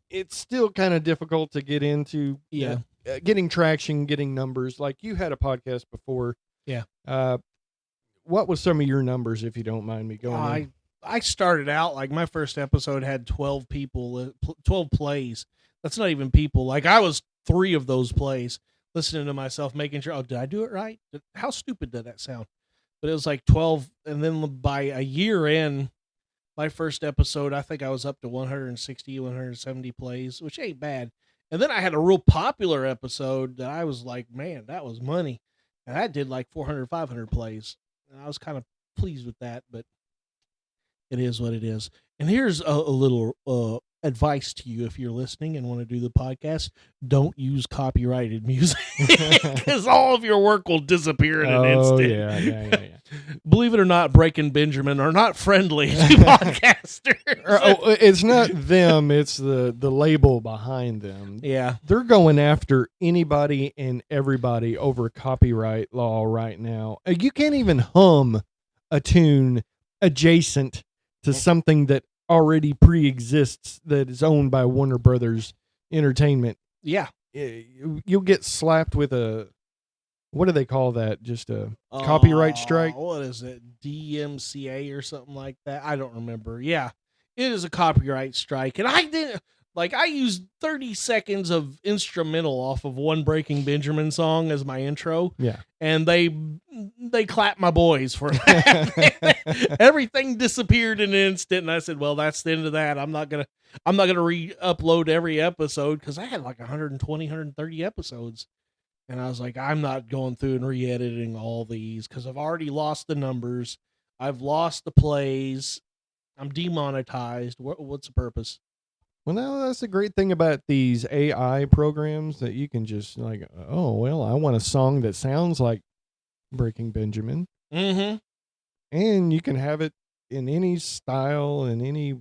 it's still kind of difficult to get into. Yeah. Getting traction, getting numbers. Like you had a podcast before. Yeah. What was some of your numbers, if you don't mind me going? I started out like my first episode had 12 people, 12 plays. That's not even people. Like I was 3 of those plays, listening to myself, making sure, oh, did I do it right? How stupid did that sound? But it was like 12. And then by a year in, my first episode, I think I was up to 160, 170 plays, which ain't bad. And then I had a real popular episode that I was like, man, that was money. And I did like 400, 500 plays. And I was kind of pleased with that, but it is what it is. And here's a little advice to you if you're listening and want to do the podcast. Don't use copyrighted music because all of your work will disappear in an instant. Yeah. Believe it or not, Breaking Benjamin are not friendly to podcasters. It's not them. It's the label behind them. Yeah. They're going after anybody and everybody over copyright law right now. You can't even hum a tune adjacent to something that already pre-exists that is owned by Warner Brothers Entertainment. Yeah. You'll get slapped with what do they call that? Just a copyright strike? What is it? DMCA or something like that? I don't remember. Yeah. It is a copyright strike. And I used 30 seconds of instrumental off of one Breaking Benjamin song as my intro. Yeah. And they clapped my boys for that. Everything disappeared in an instant. And I said, well, that's the end of that. I'm not going to re-upload every episode because I had like 120, 130 episodes. And I was like, I'm not going through and re-editing all these because I've already lost the numbers. I've lost the plays. I'm demonetized. What's the purpose? Well, now that's the great thing about these AI programs that you can just like, oh, well, I want a song that sounds like Breaking Benjamin. Mm-hmm. And you can have it in any style and any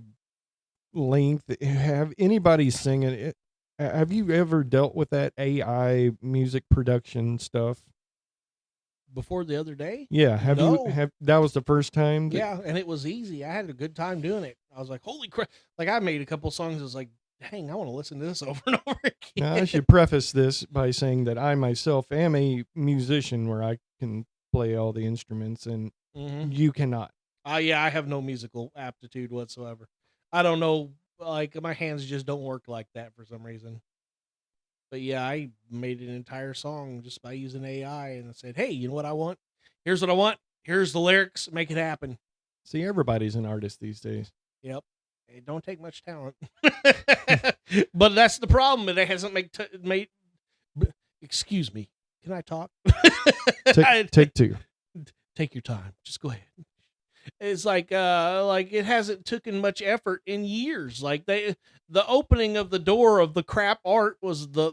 length. Have anybody sing it. Have you ever dealt with that AI music production stuff? Before the other day? Yeah. No. That was the first time? Yeah, and it was easy. I had a good time doing it. I was like, holy crap. Like, I made a couple songs. I was like, dang, I want to listen to this over and over again. Now, I should preface this by saying that I myself am a musician where I can play all the instruments, and you cannot. Yeah, I have no musical aptitude whatsoever. I don't know. Like, my hands just don't work like that for some reason. But yeah, I made an entire song just by using AI, and I said, hey, you know what I want? Here's what I want. Here's the lyrics. Make it happen. See, everybody's an artist these days. Yep. It don't take much talent. But that's the problem. It hasn't made. Excuse me. Can I talk? Take 2. Take your time. Just go ahead. It's like it hasn't taken much effort in years. Like the opening of the door of the crap art was the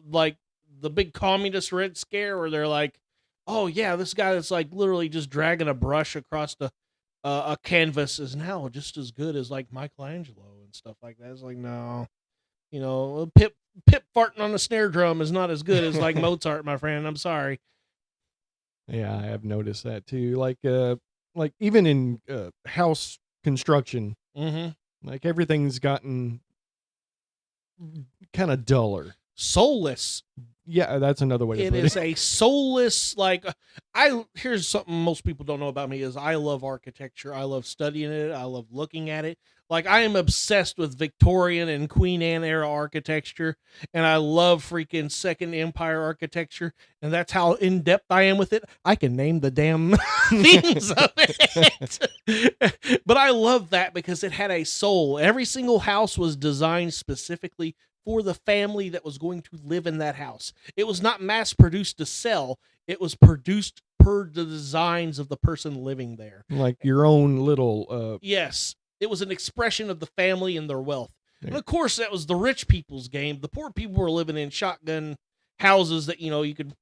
big communist Red Scare where they're like, oh yeah, this guy that's like literally just dragging a brush across a canvas is now just as good as like Michelangelo and stuff like that. It's like, no, Pip farting on a snare drum is not as good as like Mozart, my friend. I'm sorry. Yeah, I have noticed that too. Like even in house construction, like everything's gotten kind of duller, soulless. Yeah, that's another way to put it. It is a soulless, here's something most people don't know about me is I love architecture. I love studying it. I love looking at it. Like, I am obsessed with Victorian and Queen Anne era architecture, and I love freaking Second Empire architecture, and that's how in-depth I am with it. I can name the damn themes of it. But I love that because it had a soul. Every single house was designed specifically for the family that was going to live in that house. It was not mass produced to sell. It was produced per the designs of the person living there. Like your own little. Yes, it was an expression of the family and their wealth. Yeah. And of course, that was the rich people's game. The poor people were living in shotgun houses that you could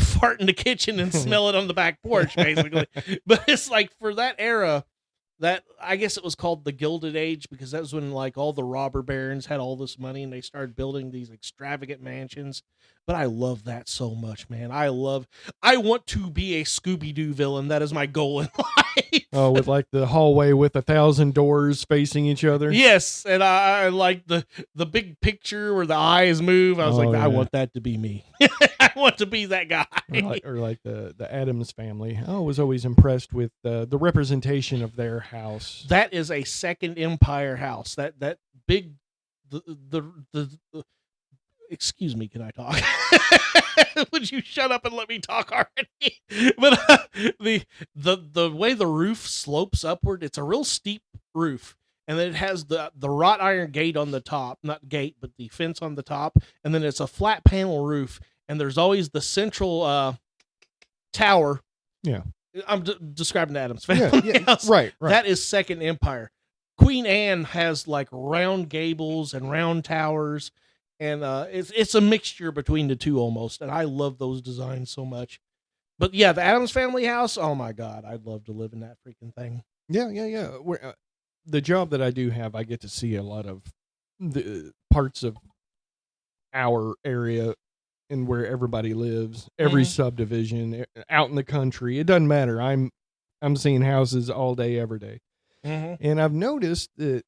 fart in the kitchen and smell it on the back porch, basically. But it's like for that era, that I guess it was called the Gilded Age, because that was when like all the robber barons had all this money and they started building these extravagant mansions. But I love that so much, man. I want to be a Scooby-Doo villain. That is my goal in life. Oh, with like the hallway with 1,000 doors facing each other. Yes, and I like the big picture where the eyes move. I was Oh, like, yeah. I want that to be me. I want to be that guy. Or like the Addams family. I was always impressed with the representation of their house. That is a Second Empire house. That big the excuse me, can I talk? Would you shut up and let me talk already? But the way the roof slopes upward, it's a real steep roof. And then it has the wrought iron gate on the top, not gate, but the fence on the top. And then it's a flat panel roof. And there's always the central tower. Yeah. I'm describing the Addams family house. Right. That is Second Empire. Queen Anne has like round gables and round towers. And it's a mixture between the two almost. And I love those designs so much. But yeah, the Addams family house, oh my God, I'd love to live in that freaking thing. Yeah. The job that I do have, I get to see a lot of the parts of our area and where everybody lives, every subdivision out in the country. It doesn't matter. I'm seeing houses all day, every day. And I've noticed that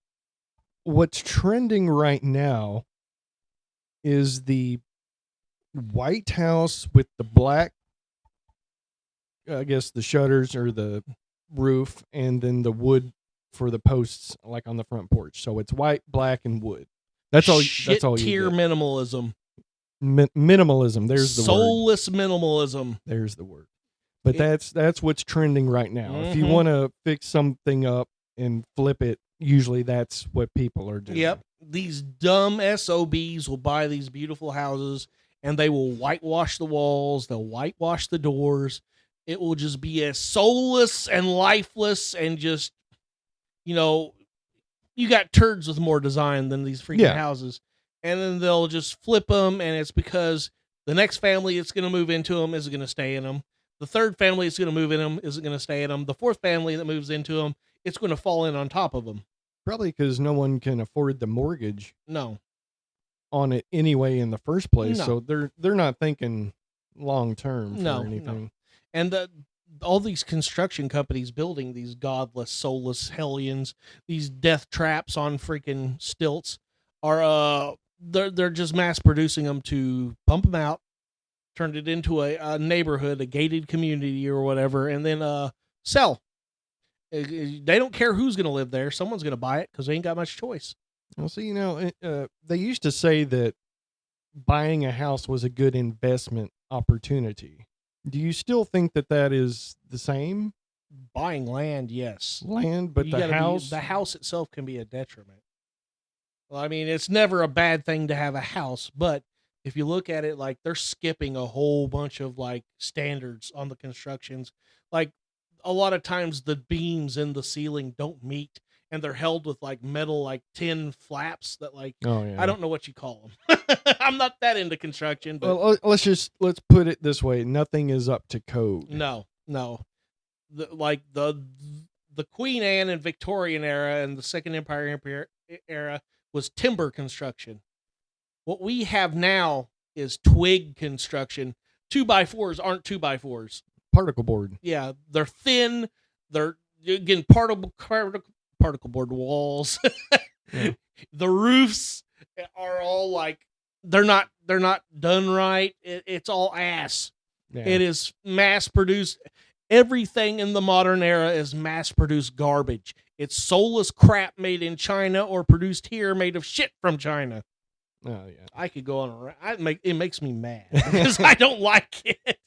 what's trending right now is the white house with the black, I guess the shutters or the roof, and then the wood for the posts, like on the front porch. So it's white, black, and wood. That's all. That's all. Tier minimalism. Minimalism. There's the soulless minimalism. There's the word. But that's what's trending right now. If you want to fix something up and flip it, usually that's what people are doing. Yep. These dumb SOBs will buy these beautiful houses and they will whitewash the walls. They'll whitewash the doors. It will just be as soulless and lifeless and just, you got turds with more design than these freaking houses. And then they'll just flip them, and it's because the next family that's going to move into them isn't going to stay in them. The third family that's going to move in them isn't going to stay in them. The fourth family that moves into them, it's going to fall in on top of them. Probably because no one can afford the mortgage. No. On it anyway in the first place. No. So they're not thinking long term for anything. No. And all these construction companies building these godless, soulless hellions, these death traps on freaking stilts are they're just mass producing them to pump them out, turn it into a neighborhood, a gated community or whatever, and then sell. They don't care who's going to live there. Someone's going to buy it because they ain't got much choice. Well, see, they used to say that buying a house was a good investment opportunity. Do you still think that is the same? Buying land, yes. Land, but the house itself can be a detriment. Well, I mean, it's never a bad thing to have a house, but if you look at it, like they're skipping a whole bunch of like standards on the constructions. Like a lot of times the beams in the ceiling don't meet, and they're held with like metal, like tin flaps that like, I don't know what you call them. I'm not that into construction, but well, let's put it this way. Nothing is up to code. No. The Queen Anne and Victorian era and the Second Empire era was timber construction. What we have now is twig construction. 2x4s aren't 2x4s. Particle board. Yeah, they're thin. They're again particle board walls. Yeah. The roofs are all like they're not done right. It's all ass. Yeah. It is mass produced. Everything in the modern era is mass produced garbage. It's soulless crap made in China or produced here made of shit from China. Oh yeah. I could go on a rant. It makes me mad because I don't like it.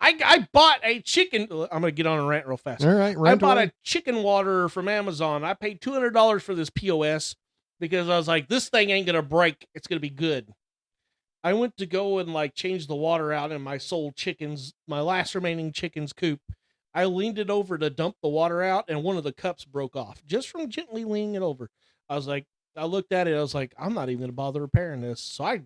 I bought a chicken. I'm gonna get on a rant real fast. All right. I bought a chicken water from Amazon. I paid $200 for this POS. because I was like, this thing ain't gonna break. It's gonna be good. I went to go and like change the water out in my my last remaining chicken's coop. I leaned it over to dump the water out, and one of the cups broke off just from gently leaning it over. I was like, I looked at it. I was like, I'm not even gonna bother repairing this. So I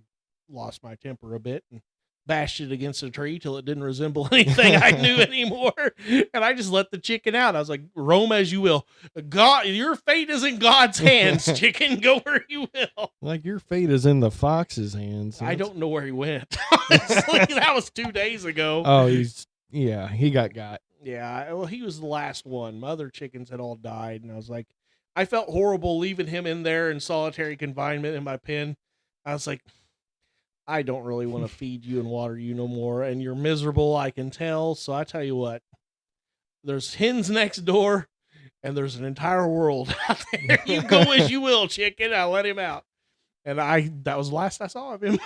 lost my temper a bit and bashed it against a tree till it didn't resemble anything I knew anymore. And I just let the chicken out. I was like, roam as you will. God, your fate is in God's hands, chicken. Go where you will. Like your fate is in the fox's hands. I don't know where he went. Honestly, that was 2 days ago. Oh, he got. Yeah, well, he was the last one. My other chickens had all died, and I was like, I felt horrible leaving him in there in solitary confinement in my pen. I was like, I don't really want to feed you and water you no more, and you're miserable, I can tell. So I tell you what, there's hens next door, and there's an entire world out there. You go as you will, chicken. I let him out, and that was the last I saw of him.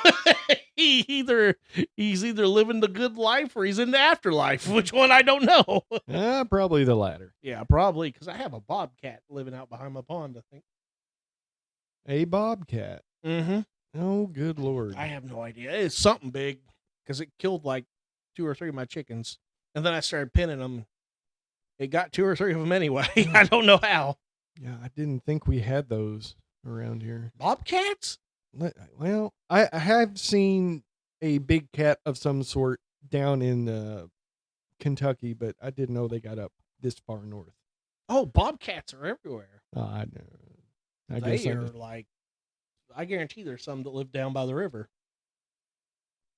He's either living the good life or he's in the afterlife. Which one, I don't know. Probably the latter. Yeah, probably, because I have a bobcat living out behind my pond, I think. A bobcat. Mm-hmm. Oh, good Lord. I have no idea. It's something big, because it killed like 2 or 3 of my chickens. And then I started pinning them. It got 2 or 3 of them anyway. I don't know how. Yeah, I didn't think we had those around here. Bobcats? Well, I have seen a big cat of some sort down in Kentucky, but I didn't know they got up this far north. Oh, bobcats are everywhere. I They are like, I guarantee there's some that live down by the river.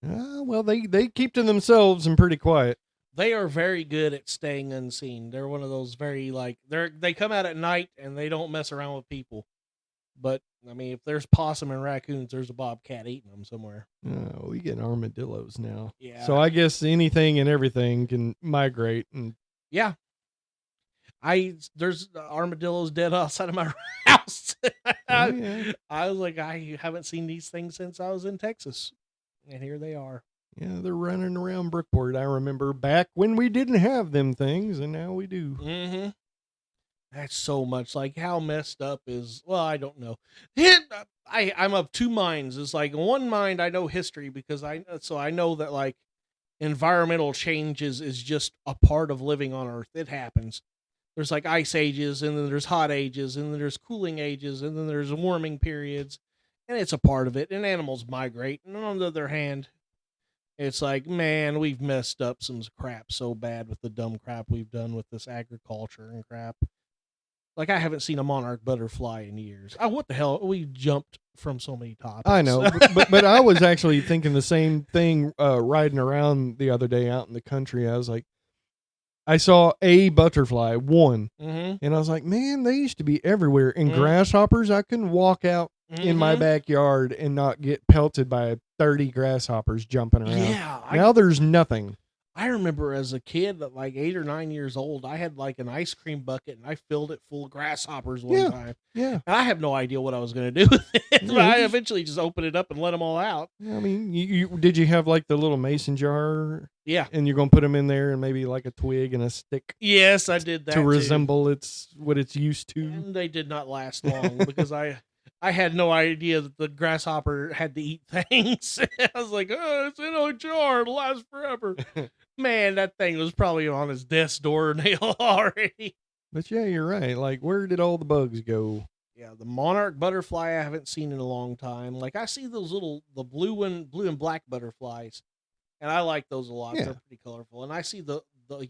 Well, they keep to themselves and pretty quiet. They are very good at staying unseen. They're one of those very like they come out at night and they don't mess around with people. But I mean, if there's possum and raccoons, there's a bobcat eating them somewhere. We get armadillos now. Yeah. So I guess anything and everything can migrate. And yeah, there's armadillos dead outside of my house. yeah. I was like, I haven't seen these things since I was in Texas, and here they are. Yeah, they're running around Brookport. I remember back when we didn't have them things, and now we do. Mm-hmm. That's so much. Like, how messed up is, well, I don't know. I'm of 2 minds. It's like, one mind, I know history because I know that like environmental changes is just a part of living on Earth. It happens. There's like ice ages, and then there's hot ages, and then there's cooling ages, and then there's warming periods, and it's a part of it. And animals migrate. And on the other hand, it's like, man, we've messed up some crap so bad with the dumb crap we've done with this agriculture and crap. Like, I haven't seen a monarch butterfly in years. Oh, what the hell? We jumped from so many topics. I know, but I was actually thinking the same thing riding around the other day out in the country. I was like, I saw a butterfly, one, and I was like, man, they used to be everywhere. And grasshoppers, I couldn't walk out in my backyard and not get pelted by 30 grasshoppers jumping around. Yeah. Now there's nothing. I remember as a kid at like 8 or 9 years old, I had like an ice cream bucket and I filled it full of grasshoppers one time. Yeah. And I have no idea what I was going to do with it. But I eventually just opened it up and let them all out. I mean, did you have like the little mason jar? Yeah. And you're going to put them in there and maybe like a twig and a stick? Yes, I did that to resemble what it's used to. And they did not last long because I had no idea that the grasshopper had to eat things. I was like, oh, it's in a jar. It'll last forever. Man, that thing was probably on his desk doornail already. But yeah, you're right. Like, where did all the bugs go? Yeah, the monarch butterfly I haven't seen in a long time. Like, I see those the blue and black butterflies, and I like those a lot. Yeah. They're pretty colorful. And I see the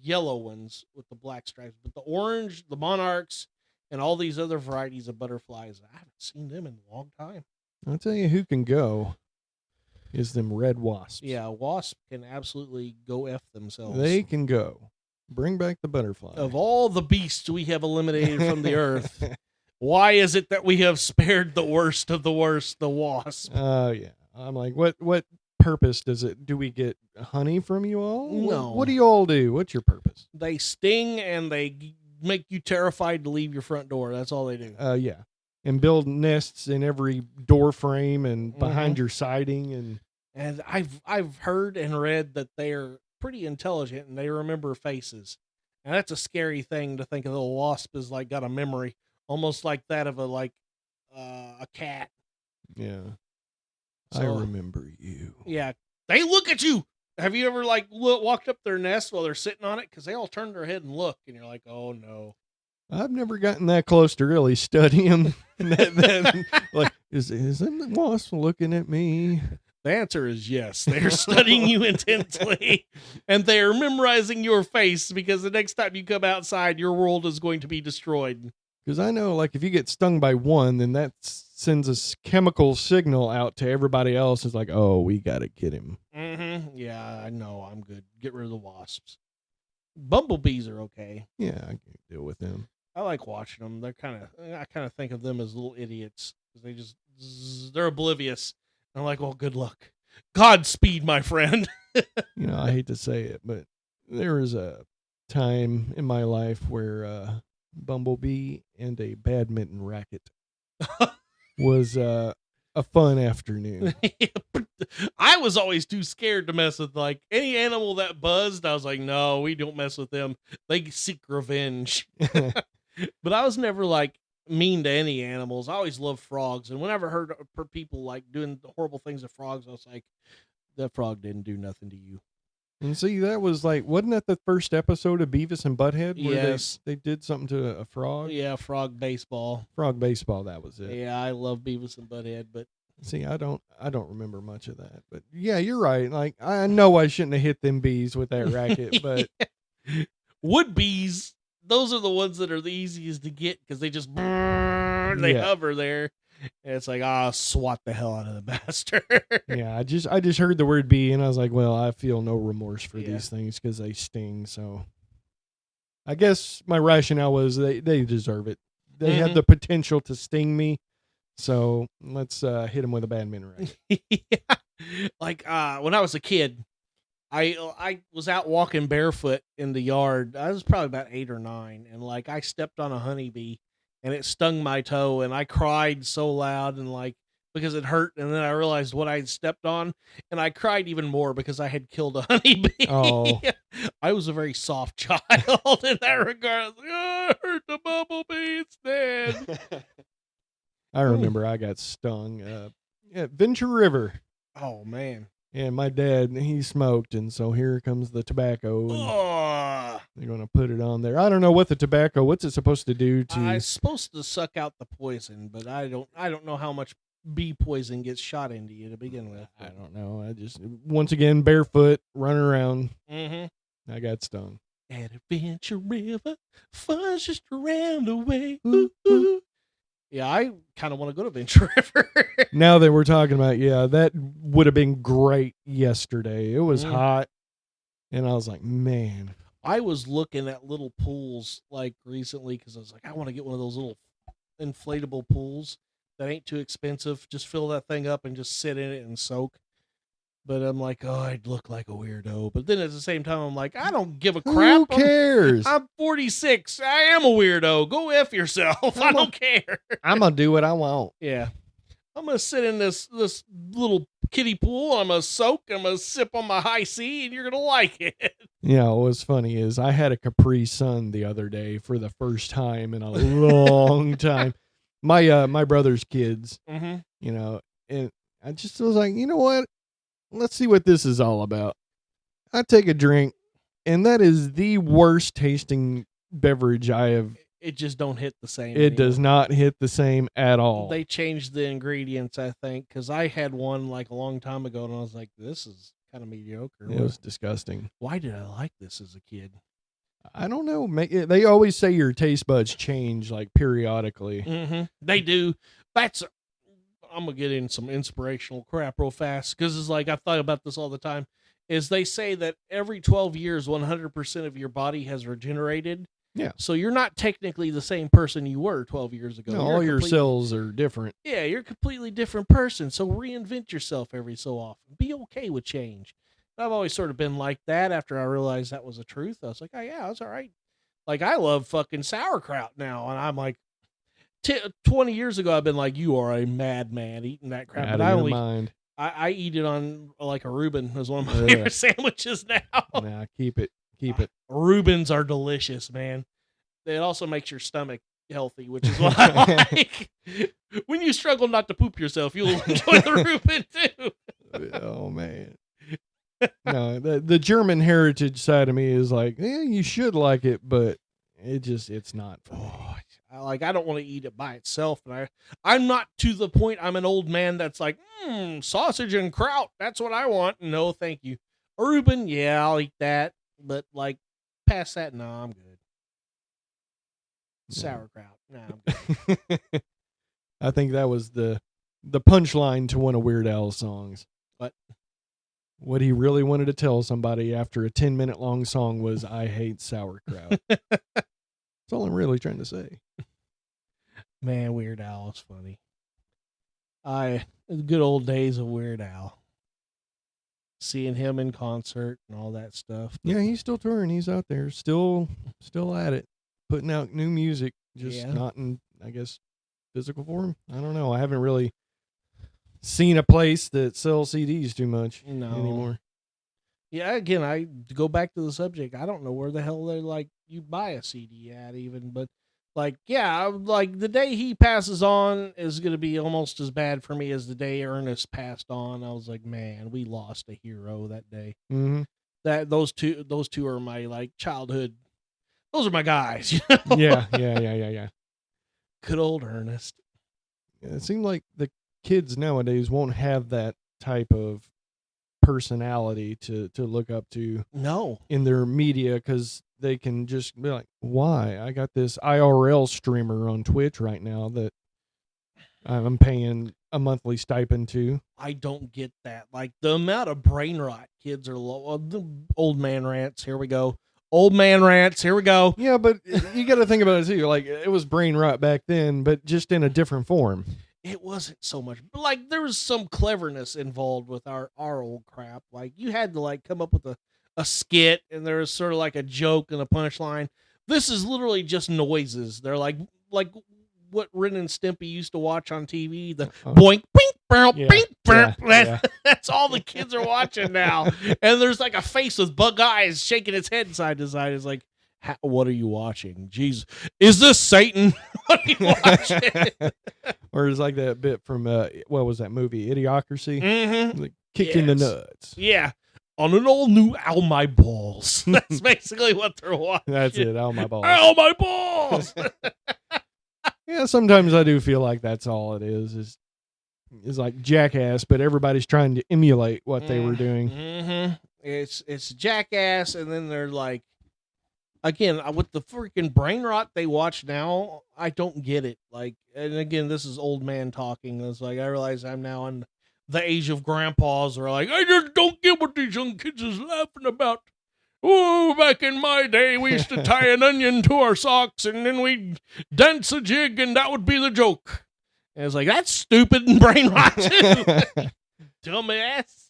yellow ones with the black stripes. But the orange, the monarchs, and all these other varieties of butterflies, I haven't seen them in a long time. I'll tell you who can go is them red wasps. Yeah, wasps can absolutely go F themselves. They can go. Bring back the butterfly. Of all the beasts we have eliminated from the earth, why is it that we have spared the worst of the worst, the wasp? Yeah. I'm like, what purpose do we get honey from you all? No. What do you all do? What's your purpose? They sting and they make you terrified to leave your front door. That's all they do. Yeah. And build nests in every door frame and behind your siding. And I've heard and read that they are pretty intelligent and they remember faces. And that's a scary thing to think of. The wasp is like got a memory almost like that of a a cat. Yeah. I So, remember you. Yeah, they look at you. Have you ever like walked up their nest while they're sitting on it? Because they all turn their head and look, and you're like, oh no. I've never gotten that close to really studying. Like, is them wasp looking at me? The answer is yes. They're studying you intensely, and they are memorizing your face because the next time you come outside, your world is going to be destroyed. Because I know, like, if you get stung by one, then that sends a chemical signal out to everybody else. It's like, oh, we got to get him. Mm-hmm. Yeah, I know. I'm good. Get rid of the wasps. Bumblebees are okay. Yeah, I can deal with them. I like watching them. I kind of think of them as little idiots because they're oblivious. I'm like, well, good luck. Godspeed, my friend. You know, I hate to say it, but there was a time in my life where Bumblebee and a badminton racket was a fun afternoon. I was always too scared to mess with like any animal that buzzed. I was like, no, we don't mess with them. They seek revenge. But I was never like mean to any animals. I always loved frogs, and whenever I heard people like doing horrible things to frogs, I was like, that frog didn't do nothing to you. And see, that was like, wasn't that the first episode of Beavis and Butthead where Yes. they did something to a frog? Yeah, frog baseball. Frog baseball, that was it. Yeah, I love Beavis and Butthead, but See, I don't remember much of that. But yeah, you're right. Like, I know I shouldn't have hit them bees with that racket, but wood bees, those are the ones that are the easiest to get because they just they Yeah. hover there. And it's like, swat the hell out of the bastard. yeah, I just heard the word bee and I was like, well, I feel no remorse for Yeah. these things because they sting. So I guess my rationale was they deserve it. They had Mhm. the potential to sting me. So let's hit them with a badminton racket. Yeah. Like when I was a kid, I was out walking barefoot in the yard. I was probably about 8 or 9, and like I stepped on a honeybee, and it stung my toe, and I cried so loud and like because it hurt, and then I realized what I had stepped on, and I cried even more because I had killed a honeybee. Oh. I was a very soft child in that regard. I was like, I hurt the bumblebee. It's dead. I remember I got stung at Venture River. Oh man. And my dad, he smoked, and so here comes the tobacco. And Oh. they're going to put it on there. I don't know what the tobacco, what's it supposed to do to... It's supposed to suck out the poison, but I don't know how much bee poison gets shot into you to begin with. I don't know. I just, once again, barefoot, running around. Mm-hmm. I got stung. At Adventure River, fun's just around the way. Ooh, ooh. Yeah, I kind of want to go to Adventure River. Now that we're talking about, yeah, that would have been great yesterday. It was hot, and I was like, man. I was looking at little pools like recently because I was like, I want to get one of those little inflatable pools that ain't too expensive. Just fill that thing up and just sit in it and soak. But I'm like, oh, I'd look like a weirdo. But then at the same time, I'm like, I don't give a crap. Who cares? I'm 46. I am a weirdo. Go F yourself. I don't care. I'm going to do what I want. Yeah. I'm going to sit in this little kiddie pool. I'm going to soak. I'm going to sip on my high C, and you're going to like it. You know, what's funny is I had a Capri Sun the other day for the first time in a long time. My brother's kids, you know, and I just was like, you know what? Let's see what this is all about. I take a drink, and that is the worst tasting beverage I have. It just don't hit the same. It does not hit the same at all. They changed the ingredients, I think, because I had one like a long time ago, and I was like, this is kind of mediocre. It was disgusting. Why did I like this as a kid? I don't know. They always say your taste buds change like periodically. They do. I'm going to get in some inspirational crap real fast because it's like I thought about this all the time. Is they say that every 12 years, 100% of your body has regenerated. Yeah. So you're not technically the same person you were 12 years ago. No, all your cells are different. Yeah, you're a completely different person. So reinvent yourself every so often. Be okay with change. I've always sort of been like that after I realized that was the truth. I was like, oh, yeah, that's all right. Like, I love fucking sauerkraut now. And I'm like, 20 years ago, I've been like, you are a madman eating that crap. Out but of your mind. I eat it on like a Reuben as one of my favorite sandwiches now. Nah, keep it. Keep it. Reubens are delicious, man. It also makes your stomach healthy, which is what I like. When you struggle not to poop yourself, you'll enjoy the Reuben too. Oh man. No, the German heritage side of me is like, you should like it, but it's not for me. I don't want to eat it by itself, and I'm not to the point. I'm an old man that's like, sausage and kraut. That's what I want. No, thank you. Reuben, yeah, I'll eat that, but like past that, no, I'm good. Sauerkraut, no, I'm good. I think that was the punchline to one of Weird Al's songs. What he really wanted to tell somebody after a 10-minute long song was, I hate sauerkraut. That's all I'm really trying to say. Man, Weird Al is funny. The good old days of Weird Al. Seeing him in concert and all that stuff. Yeah, he's still touring. He's out there, still at it, putting out new music, just not in, I guess, physical form. I don't know. I haven't really seen a place that sells CDs too much anymore. Yeah, again, I go back to the subject. I don't know where the hell they're like you buy a CD at even, but like, yeah, like the day he passes on is going to be almost as bad for me as the day Ernest passed on. I was like, man, we lost a hero that day. Mm-hmm. Those two are my like childhood. Those are my guys. You know? Yeah. Good old Ernest. Yeah, it seemed like the kids nowadays won't have that type of personality to look up to in their media, because they can just be like, why? I got this IRL streamer on Twitch right now that I'm paying a monthly stipend to. I don't get that. Like the amount of brain rot kids are low. The old man rants. Here we go. Old man rants. Here we go. Yeah, but you got to think about it too. Like, it was brain rot back then, but just in a different form. It wasn't so much, but like there was some cleverness involved with our old crap. Like you had to like come up with a skit, and there was sort of like a joke and a punchline. This is literally just noises. They're like what Ren and Stimpy used to watch on TV. The boink, bink, bow, bink, bow. That's all the kids are watching now. And there's like a face with bug eyes shaking its head side to side. It's like, what are you watching? Jesus, is this Satan? What are you watching? Or it's like that bit from what was that movie, Idiocracy? Mm-hmm. Like, kick in the nuts. Yeah, on an all new Ow My Balls. That's basically what they're watching. That's it, Ow My Balls. Ow My Balls. Yeah, sometimes I do feel like that's all it is like Jackass, but everybody's trying to emulate what they were doing. Mm-hmm. It's Jackass, and then they're like, again, with the freaking brain rot they watch now, I don't get it. Like, and again, this is old man talking. It's like, I realize I'm now in the age of grandpas are like, I just don't get what these young kids is laughing about. Oh, back in my day, we used to tie an onion to our socks, and then we'd dance a jig, and that would be the joke. And it's like, that's stupid and brain rot too. Dumbass.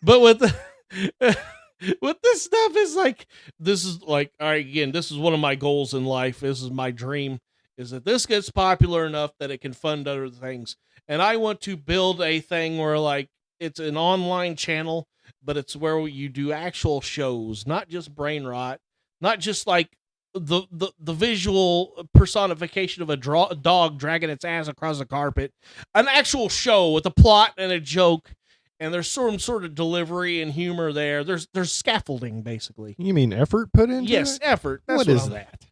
but with this stuff is like, this is like, all right, again, this is one of my goals in life. This is my dream, is that this gets popular enough that it can fund other things. And I want to build a thing where like, it's an online channel, but it's where you do actual shows, not just brain rot, not just like the visual personification of a dog dragging its ass across the carpet, an actual show with a plot and a joke. And there's some sort of delivery and humor there. There's scaffolding, basically. You mean effort put into it? Yes, effort. That's what is that?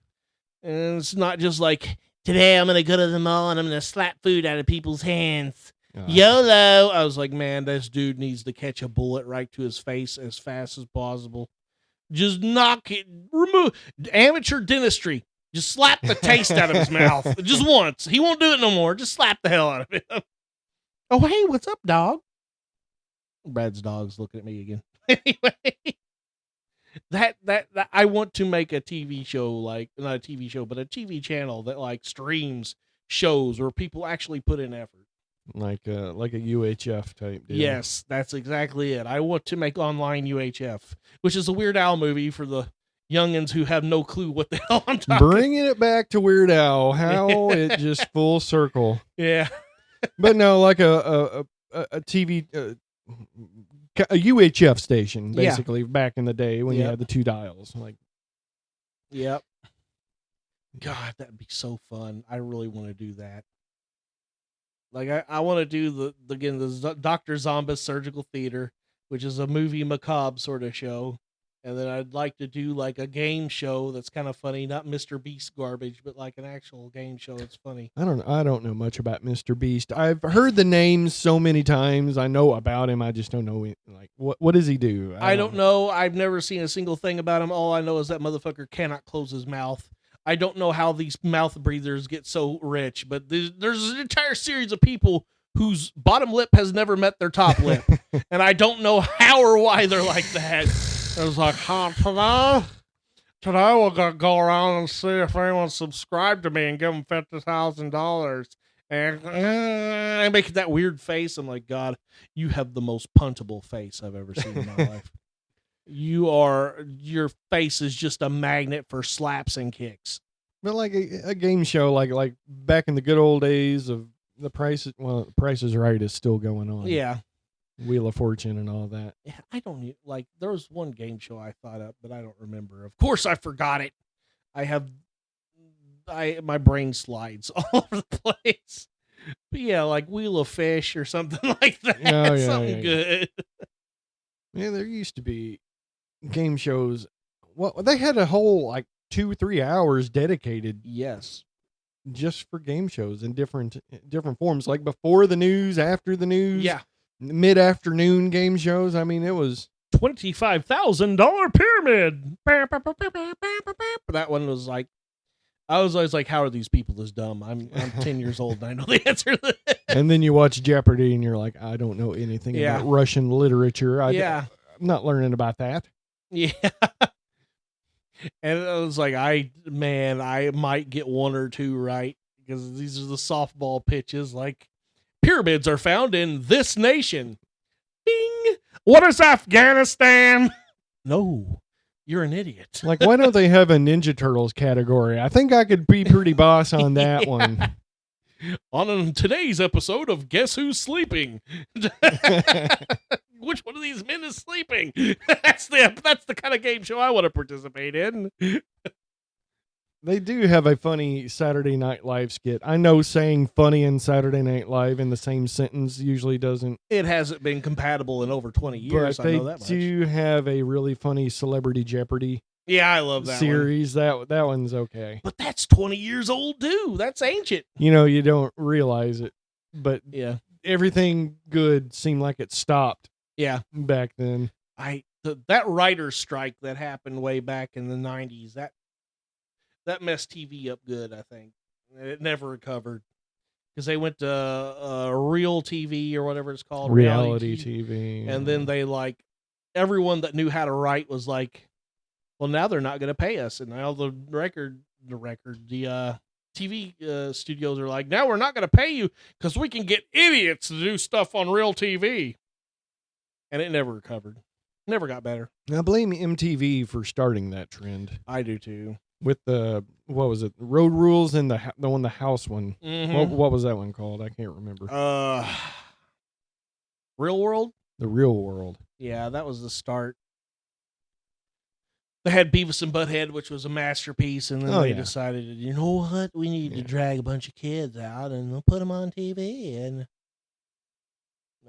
And it's not just like, today I'm going to go to the mall and I'm going to slap food out of people's hands. YOLO. I was like, man, this dude needs to catch a bullet right to his face as fast as possible. Just knock it. Remove amateur dentistry. Just slap the taste out of his mouth. Just once. He won't do it no more. Just slap the hell out of him. Oh, hey, what's up, dog? Brad's dog's looking at me again. Anyway, that I want to make a TV show, like not a TV show, but a TV channel that like streams shows where people actually put in effort, like a UHF type deal. Yes, that's exactly it. I want to make online UHF, which is a Weird Al movie for the youngins who have no clue what the hell I'm talking. Bringing it back to Weird Al, how it just full circle. Yeah, but no, like a TV. A UHF station, basically, back in the day when you had the two dials. Like, yep. God, that'd be so fun. I really want to do that. Like I want to do the Dr. Zomba's Surgical Theater, which is a movie macabre sort of show. And then I'd like to do like a game show that's kind of funny, not Mr. Beast garbage, but like an actual game show that's funny. I don't know much about Mr. Beast. I've heard the names so many times. I know about him. I just don't know like what does he do? I don't know. I've never seen a single thing about him. All I know is that motherfucker cannot close his mouth. I don't know how these mouth breathers get so rich, but there's an entire series of people whose bottom lip has never met their top lip. And I don't know how or why they're like that. It was like, today we're going to go around and see if anyone subscribed to me and give them $50,000. And I make that weird face. I'm like, God, you have the most puntable face I've ever seen in my life. Your face is just a magnet for slaps and kicks. But like a game show, like back in the good old days of The Price is Right is still going on. Yeah. Wheel of Fortune and all that. Yeah, I don't like. There was one game show I thought up, but I don't remember. Of course, I forgot it. My brain slides all over the place. But yeah, like Wheel of Fish or something like that. Oh, yeah, something good. Yeah, there used to be game shows. Well, they had a whole like 2-3 hours dedicated. Yes. Just for game shows in different forms, like before the news, after the news. Yeah. Mid-afternoon game shows. I mean, it was $25,000 pyramid. That one was like, I was always like, how are these people this dumb? I'm 10 years old and I know the answer to this. And then you watch Jeopardy and you're like, I don't know anything about Russian literature. I'm not learning about that. Yeah. And it was like, I might get one or two right because these are the softball pitches. Like, pyramids are found in this nation. Bing. What is Afghanistan? No, you're an idiot. Like, why don't they have a Ninja Turtles category? I think I could be pretty boss on that one. On today's episode of Guess Who's Sleeping? Which one of these men is sleeping? That's the kind of game show I want to participate in. They do have a funny Saturday Night Live skit. I know saying funny and Saturday Night Live in the same sentence usually doesn't. It hasn't been compatible in over 20 years. But I know that much. They do have a really funny Celebrity Jeopardy. Yeah, I love that series. That one's okay. But that's 20 years old too. That's ancient. You know, you don't realize it, but yeah, everything good seemed like it stopped. Yeah, back then. That writer's strike that happened way back in the 90s. That messed TV up good. I think it never recovered because they went to real TV or whatever it's called, reality TV, and then they like everyone that knew how to write was like, well, now they're not going to pay us, and now the TV studios are like, now we're not going to pay you because we can get idiots to do stuff on real TV, and it never recovered, never got better. I blame MTV for starting that trend. I do too. With the Road Rules and the house one. Mm-hmm. What was that one called? I can't remember. Real World. The Real World. Yeah, that was the start. They had Beavis and Butthead, which was a masterpiece, and then they decided, you know what, we need to drag a bunch of kids out and we'll put them on TV. And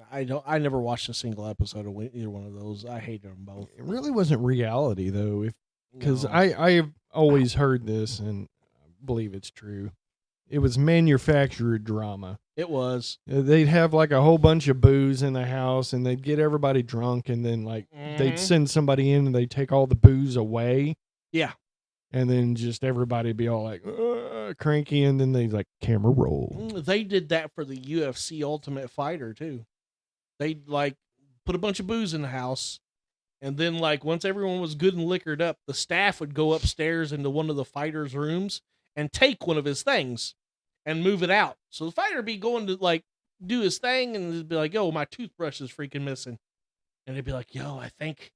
I never watched a single episode of either one of those. I hated them both. It really wasn't reality though, because I've always heard this and I believe it's true. It was manufactured drama. It was. They'd have like a whole bunch of booze in the house and they'd get everybody drunk and then like they'd send somebody in and they'd take all the booze away. Yeah. And then just everybody be all like cranky and then they'd like camera roll. They did that for the UFC Ultimate Fighter too. They'd like put a bunch of booze in the house and then like once everyone was good and liquored up, the staff would go upstairs into one of the fighter's rooms and take one of his things and move it out. So the fighter would be going to like do his thing and it'd be like, yo, my toothbrush is freaking missing. And they'd be like, yo, I think,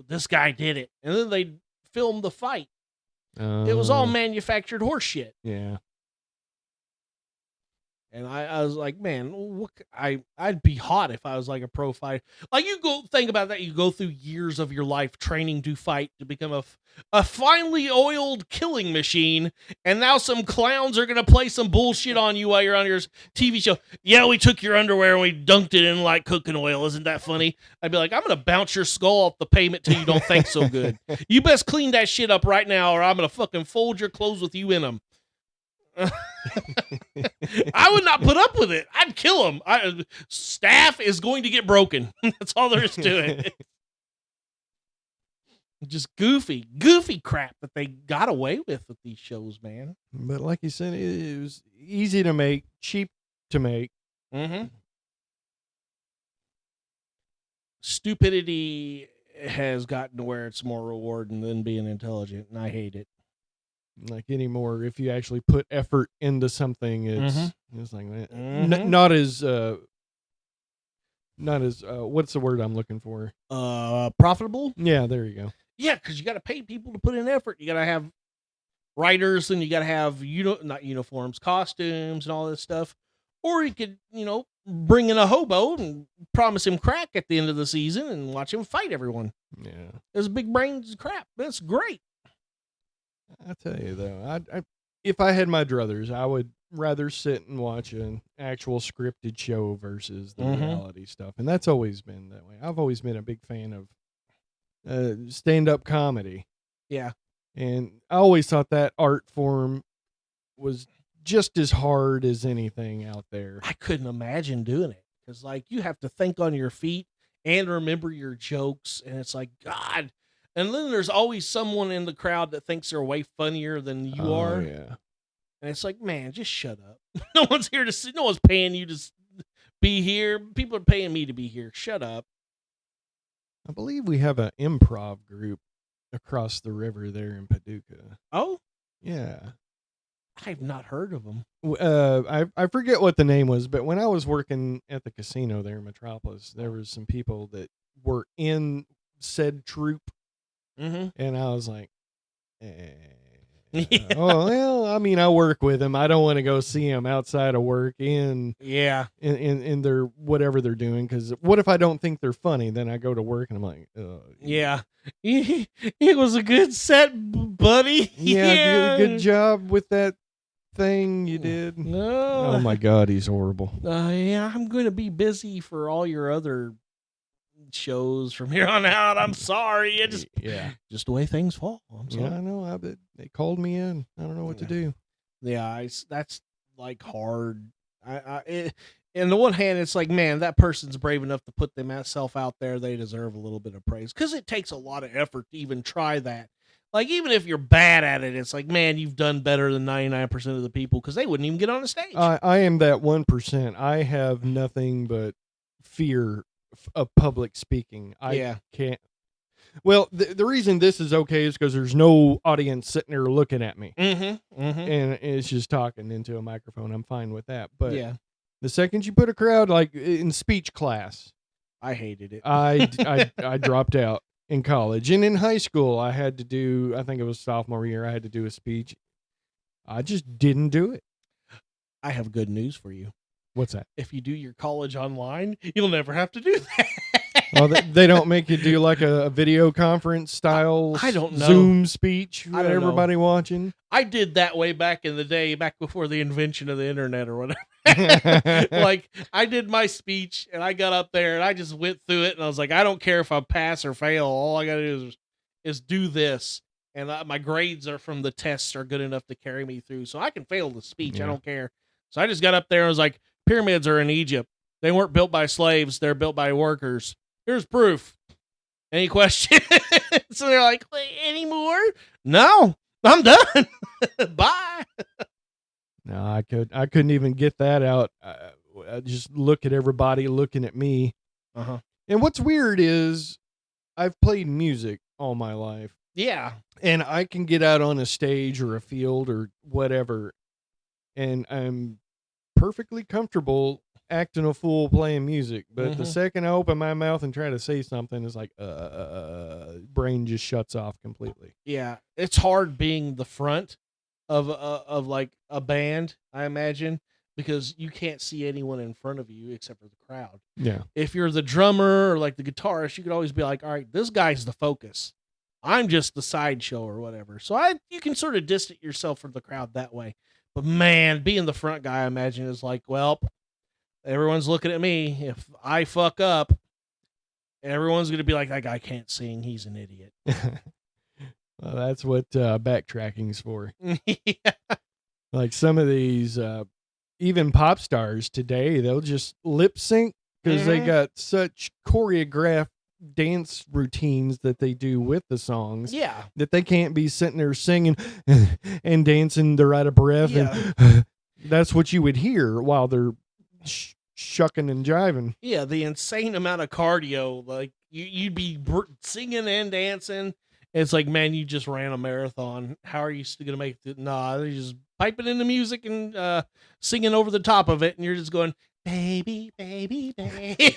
this guy did it. And then they'd film the fight. It was all manufactured horse shit. Yeah. And I was like, man, I'd be hot if I was like a pro fighter. Like, you go think about that. You go through years of your life training to fight to become a finely oiled killing machine. And now some clowns are going to play some bullshit on you while you're on your TV show. Yeah, we took your underwear and we dunked it in like cooking oil. Isn't that funny? I'd be like, I'm going to bounce your skull off the pavement till you don't think so good. You best clean that shit up right now or I'm going to fucking fold your clothes with you in them. I would not put up with it. I'd kill him. Staff is going to get broken. That's all there is to it. Just goofy crap that they got away with these shows, man. But like you said, it was easy to make, cheap to make. Mm-hmm. Stupidity has gotten to where it's more rewarding than being intelligent, and I hate it. Like anymore, if you actually put effort into something, it's like not as what's the word I'm looking for? Profitable? Yeah, there you go. Yeah, because you got to pay people to put in effort. You got to have writers, and you got to have not uniforms, costumes, and all this stuff. Or you could, bring in a hobo and promise him crack at the end of the season and watch him fight everyone. Yeah, it's big brains crap. That's great. I tell you though, I if I had my druthers, I would rather sit and watch an actual scripted show versus the reality stuff, and that's always been that way. I've always been a big fan of stand-up comedy. Yeah, and I always thought that art form was just as hard as anything out there. I couldn't imagine doing it because, like, you have to think on your feet and remember your jokes, and it's like, God. And then there's always someone in the crowd that thinks they're way funnier than you are. Yeah. And it's like, man, just shut up. No one's here to see. No one's paying you to be here. People are paying me to be here. Shut up. I believe we have an improv group across the river there in Paducah. Oh? Yeah. I've not heard of them. I forget what the name was, but when I was working at the casino there in Metropolis, there was some people that were in said troupe. Mm-hmm. And I was like, oh, well, I mean, I work with them. I don't want to go see them outside of work in their whatever they're doing. Because what if I don't think they're funny? Then I go to work and I'm like, yeah, it was a good set, buddy. Yeah. Good job with that thing you did. No. Oh my God, he's horrible. Yeah, I'm going to be busy for all your other shows from here on out. I'm sorry. It just the way things fall. I'm sorry. Yeah, I know. They called me in. I don't know what to do. Yeah, that's like hard. On the one hand, it's like, man, that person's brave enough to put themselves out there. They deserve a little bit of praise because it takes a lot of effort to even try that. Like, even if you're bad at it, it's like, man, you've done better than 99% of the people because they wouldn't even get on the stage. I am that 1%. I have nothing but fear of public speaking. I can't. Well, the reason this is okay is because there's no audience sitting there looking at me. And it's just talking into a microphone. I'm fine with that. But the second you put a crowd, like in speech class, I hated it. I dropped out in college. And in high school, I had to do, I think it was sophomore year, I had to do a speech. I just didn't do it. I have good news for you. What's that? If you do your college online, you'll never have to do that. Oh, they don't make you do like a video conference style I don't know. Zoom speech with everybody watching? I did that way back in the day, back before the invention of the internet or whatever. Like, I did my speech, and I got up there, and I just went through it, and I was like, I don't care if I pass or fail. All I got to do is do this. And my grades are from the tests are good enough to carry me through. So I can fail the speech. I don't care. So I just got up there and was like, pyramids are in Egypt. They weren't built by slaves. They're built by workers. Here's proof. Any questions? So they're like, any more? No, I'm done. Bye. No, I couldn't even get that out. I just look at everybody looking at me. And what's weird is I've played music all my life. Yeah. And I can get out on a stage or a field or whatever, and I'm perfectly comfortable acting a fool playing music. But the second I open my mouth and try to say something, it's like brain just shuts off completely. Yeah, it's hard being the front of like a band, I imagine. because you can't see anyone in front of you except for the crowd. Yeah. If you're the drummer or like the guitarist, you could always be like, all right, this guy's the focus. I'm just the sideshow or whatever. So you can sort of distance yourself from the crowd that way. But man, being the front guy, I imagine, is like, well, everyone's looking at me. If I fuck up, everyone's going to be like, that guy can't sing. He's an idiot. Well, that's what backtracking's for. Yeah. Like some of these, even pop stars today, they'll just lip sync because they got such choreographed dance routines that they do with the songs. Yeah. That they can't be sitting there singing and dancing. They're out of breath. Yeah. And that's what you would hear while they're shucking and jiving. Yeah, the insane amount of cardio. Like you'd be singing and dancing. It's like, man, you just ran a marathon. How are you still gonna make it? Nah, they're just piping in the music and singing over the top of it, and you're just going, baby, baby, baby.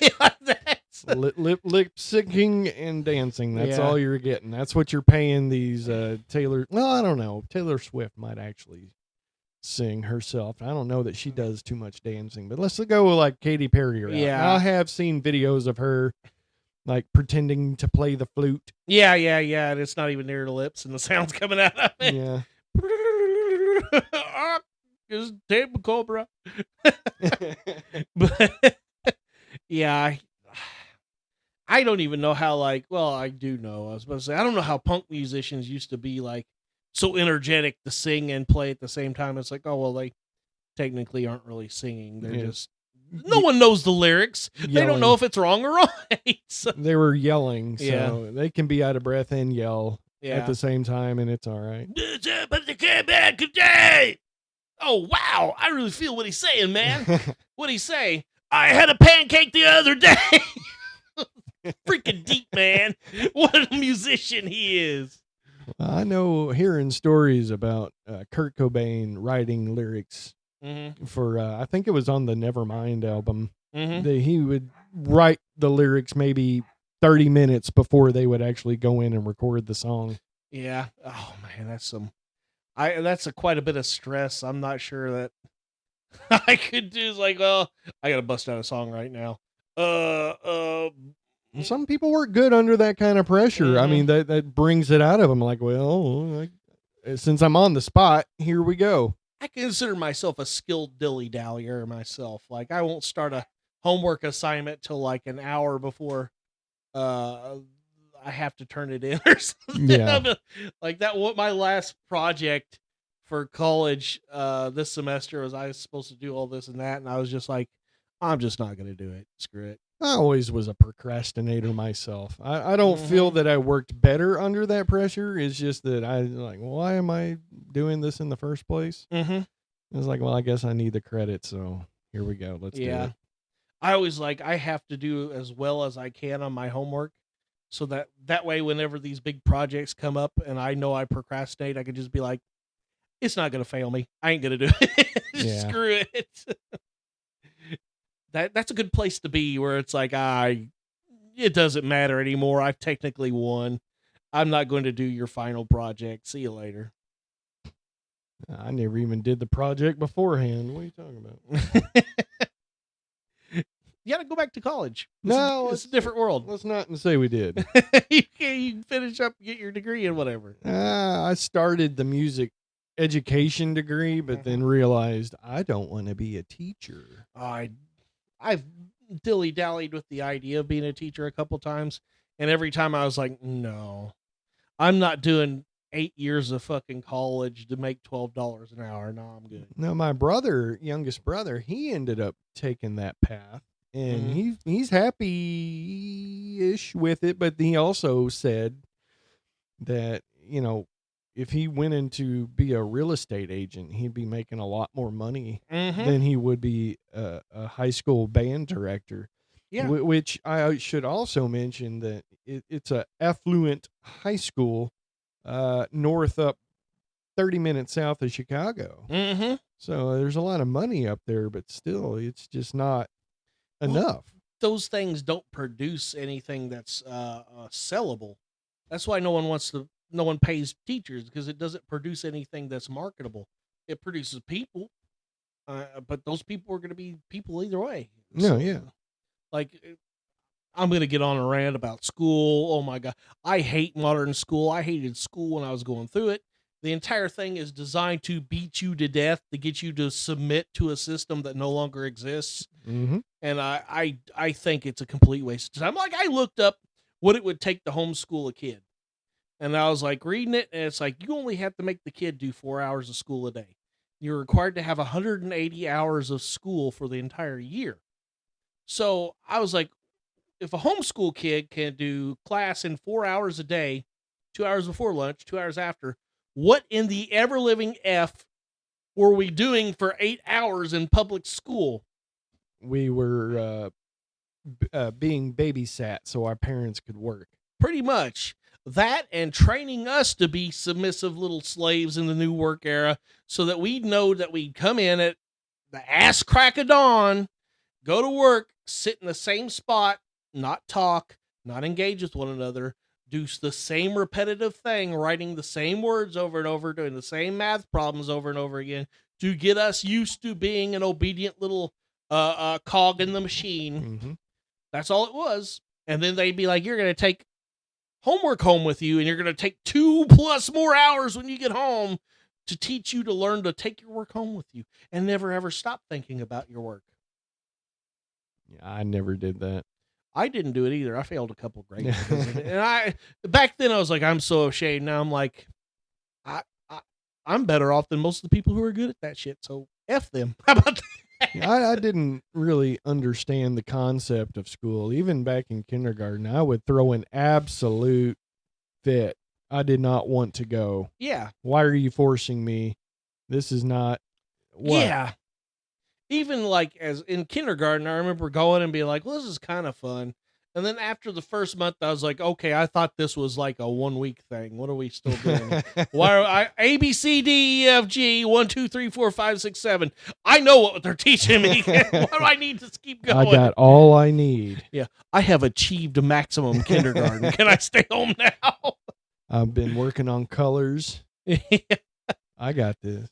lip syncing and dancing. That's Yeah. all you're getting. That's what you're paying these Taylor. Well, I don't know. Taylor Swift might actually sing herself. I don't know that she does too much dancing, but let's go with like Katy Perry. Yeah. I have seen videos of her like pretending to play the flute. Yeah, and it's not even near the lips, and the sound's coming out of it. Yeah. It's table cobra. But yeah, I don't even know how, like, well, I do know. I was about to say, I don't know how punk musicians used to be like so energetic to sing and play at the same time. It's like, oh, well, they technically aren't really singing. They're just, no one knows the lyrics. Yelling. They don't know if it's wrong or right. So, They were yelling, so Yeah. they can be out of breath and yell yeah. at the same time, and it's all right. Oh, wow. I really feel what he's saying, man. What'd he say? I had a pancake the other day. Freaking deep, man. What a musician he is. I know hearing stories about Kurt Cobain writing lyrics Mm-hmm. for, I think it was on the Nevermind album. Mm-hmm. That he would write the lyrics maybe 30 minutes before they would actually go in and record the song. Yeah. Oh, man, that's quite a bit of stress. I'm not sure that I could do. It's like, well, I got to bust out a song right now. Some people work good under that kind of pressure. I Mhm. mean, that brings it out of them. Like, well, since I'm on the spot, here we go. I consider myself a skilled dilly-dallyer myself. Like, I won't start a homework assignment till like an hour before I have to turn it in or something. Yeah. Like that, what my last project for college this semester was, I was supposed to do all this and that, and I was just like, I'm just not going to do it. Screw it. I always was a procrastinator myself. I don't feel Mhm. that I worked better under that pressure. It's just that I like, why am I doing this in the first place? Mm-hmm. It's like, well, I guess I need the credit, so here we go. Let's do it. I always like, I have to do as well as I can on my homework, so that way whenever these big projects come up and I know I procrastinate, I can just be like, it's not going to fail me. I ain't going to do it. Yeah. Screw it. That's a good place to be, where it's like, it doesn't matter anymore. I've technically won. I'm not going to do your final project. See you later. I never even did the project beforehand. What are you talking about? You got to go back to college. No, it's a different world. Let's not say we did. you can finish up, get your degree and whatever. I started the music education degree, but then realized I don't want to be a teacher. I've dilly-dallied with the idea of being a teacher a couple times, and every time I was like, no, I'm not doing 8 years of fucking college to make $12 an hour. No, I'm good. Now, my youngest brother, he ended up taking that path, and he's happy-ish with it, but he also said that, if he went in to be a real estate agent, he'd be making a lot more money than he would be a high school band director. Yeah. Which I should also mention that it's a affluent high school north up 30 minutes south of Chicago. Mm-hmm. So there's a lot of money up there, but still, it's just not enough. Those things don't produce anything that's sellable. That's why no one pays teachers, because it doesn't produce anything that's marketable. It produces people. But those people are going to be people either way. No, yeah. Like, I'm going to get on a rant about school. Oh my God. I hate modern school. I hated school when I was going through it. The entire thing is designed to beat you to death, to get you to submit to a system that no longer exists. Mm-hmm. And I think it's a complete waste of time. Like, I looked up what it would take to homeschool a kid. And I was like reading it, and it's like, you only have to make the kid do 4 hours of school a day. You're required to have 180 hours of school for the entire year. So I was like, if a homeschool kid can do class in 4 hours a day, 2 hours before lunch, 2 hours after, what in the ever living F were we doing for 8 hours in public school? We were being babysat so our parents could work. Pretty much. That and training us to be submissive little slaves in the new work era so that we'd know that we'd come in at the ass crack of dawn, go to work, sit in the same spot, not talk, not engage with one another, do the same repetitive thing, writing the same words over and over, doing the same math problems over and over again to get us used to being an obedient little cog in the machine. Mm-hmm. That's all it was. And then they'd be like, you're going to take homework home with you, and you're going to take 2+ more hours when you get home to teach you to learn to take your work home with you and never ever stop thinking about your work. Yeah, I never did that. I didn't do it either. I failed a couple grades. And back then I was like, I'm so ashamed. Now I'm like, I'm better off than most of the people who are good at that shit. So F them. How about that? I didn't really understand the concept of school. Even back in kindergarten, I would throw an absolute fit. I did not want to go. Yeah. Why are you forcing me? This is not what? Yeah. Even like as in kindergarten, I remember going and being like, well, this is kind of fun. And then after the first month, I was like, okay, I thought this was like a 1 week thing. What are we still doing? Why are I A, B, C, D, E, F, G, 1, 2, 3, 4, 5, 6, 7. I know what they're teaching me. Why do I need to keep going? I got all I need. Yeah. I have achieved maximum kindergarten. Can I stay home now? I've been working on colors. I got this.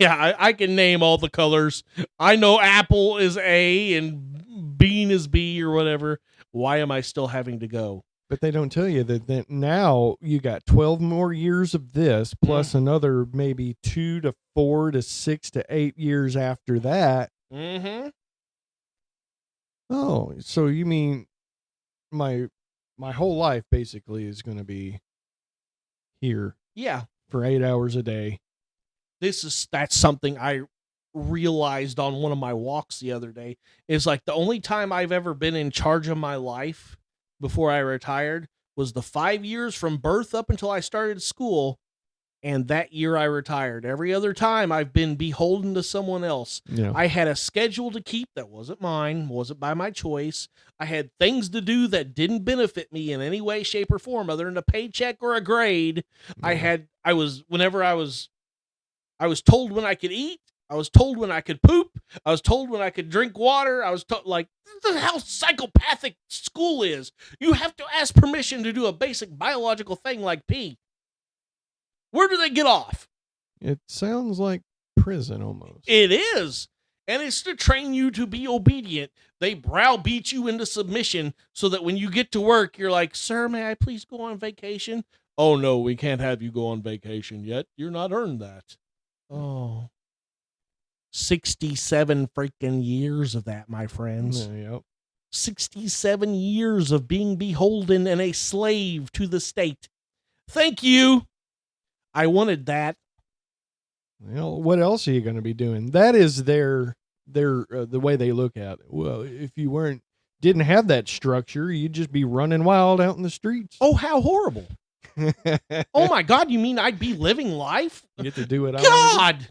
Yeah, I can name all the colors. I know apple is A and bean is B or whatever. Why am I still having to go? But they don't tell you that now you got 12 more years of this plus another maybe 2 to 4 to 6 to 8 years after that. Mm-hmm. Oh, so you mean my whole life basically is going to be here. Yeah. For 8 hours a day. That's something I realized on one of my walks the other day. Is like the only time I've ever been in charge of my life before I retired was the 5 years from birth up until I started school, and that year I retired. Every other time I've been beholden to someone else. Yeah. I had a schedule to keep that wasn't mine, wasn't by my choice. I had things to do that didn't benefit me in any way, shape, or form other than a paycheck or a grade. Yeah. I was told when I could eat. I was told when I could poop. I was told when I could drink water. I was told, like, this is how psychopathic school is. You have to ask permission to do a basic biological thing like pee. Where do they get off? It sounds like prison almost. It is. And it's to train you to be obedient. They browbeat you into submission so that when you get to work, you're like, sir, may I please go on vacation? Oh, no, we can't have you go on vacation yet. You're not earned that. Oh, 67 freaking years of that, my friends. Yep. 67 years of being beholden and a slave to the state. Thank you. I wanted that. Well, what else are you going to be doing? That is their the way they look at it. Well, if you didn't have that structure, you'd just be running wild out in the streets. Oh, how horrible. Oh my God, you mean I'd be living life? Get to do it. God!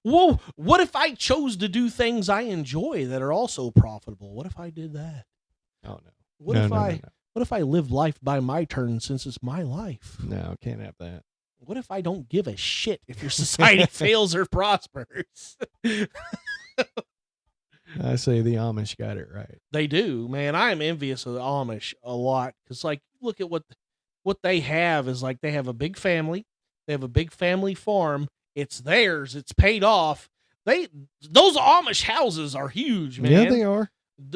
Whoa, what if I chose to do things I enjoy that are also profitable? What if I did that? Oh, no. What if I live life by my terms since it's my life? No, can't have that. What if I don't give a shit if your society fails or prospers? I say the Amish got it right. They do, man. I am envious of the Amish a lot because, like, look at what they have is like they have a big family. They have a big family farm. It's theirs. It's paid off. those Amish houses are huge, man. Yeah, they are.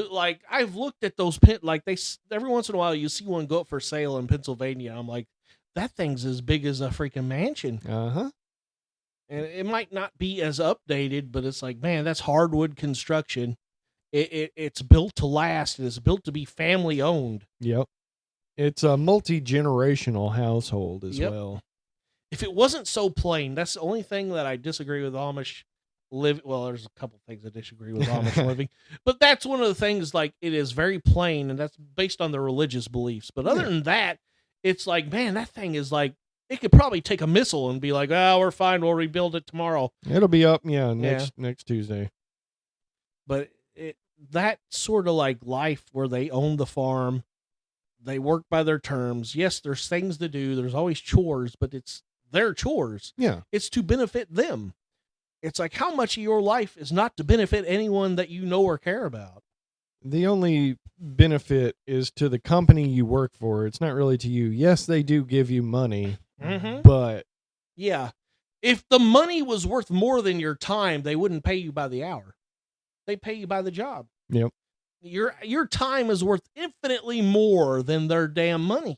Like I've looked at those pit, like every once in a while you see one go up for sale in Pennsylvania. I'm like, that thing's as big as a freaking mansion. Uh-huh. And it might not be as updated, but it's like, man, that's hardwood construction. It's built to last. It's built to be family owned. Yep. It's a multi-generational household as well. If it wasn't so plain, that's the only thing that I disagree with Amish live. Well, there's a couple things I disagree with Amish living, but that's one of the things. Like, it is very plain, and that's based on their religious beliefs. But other than that, it's like, man, that thing is like, it could probably take a missile and be like, oh, we're fine, we'll rebuild it tomorrow. It'll be up, next Tuesday. But that sort of like life where they own the farm, they work by their terms. Yes, there's things to do. There's always chores, but it's their chores. Yeah. It's to benefit them. It's like, how much of your life is not to benefit anyone that you know or care about? The only benefit is to the company you work for. It's not really to you. Yes, they do give you money, but yeah, if the money was worth more than your time, they wouldn't pay you by the hour. They pay you by the job. Yep. Your time is worth infinitely more than their damn money.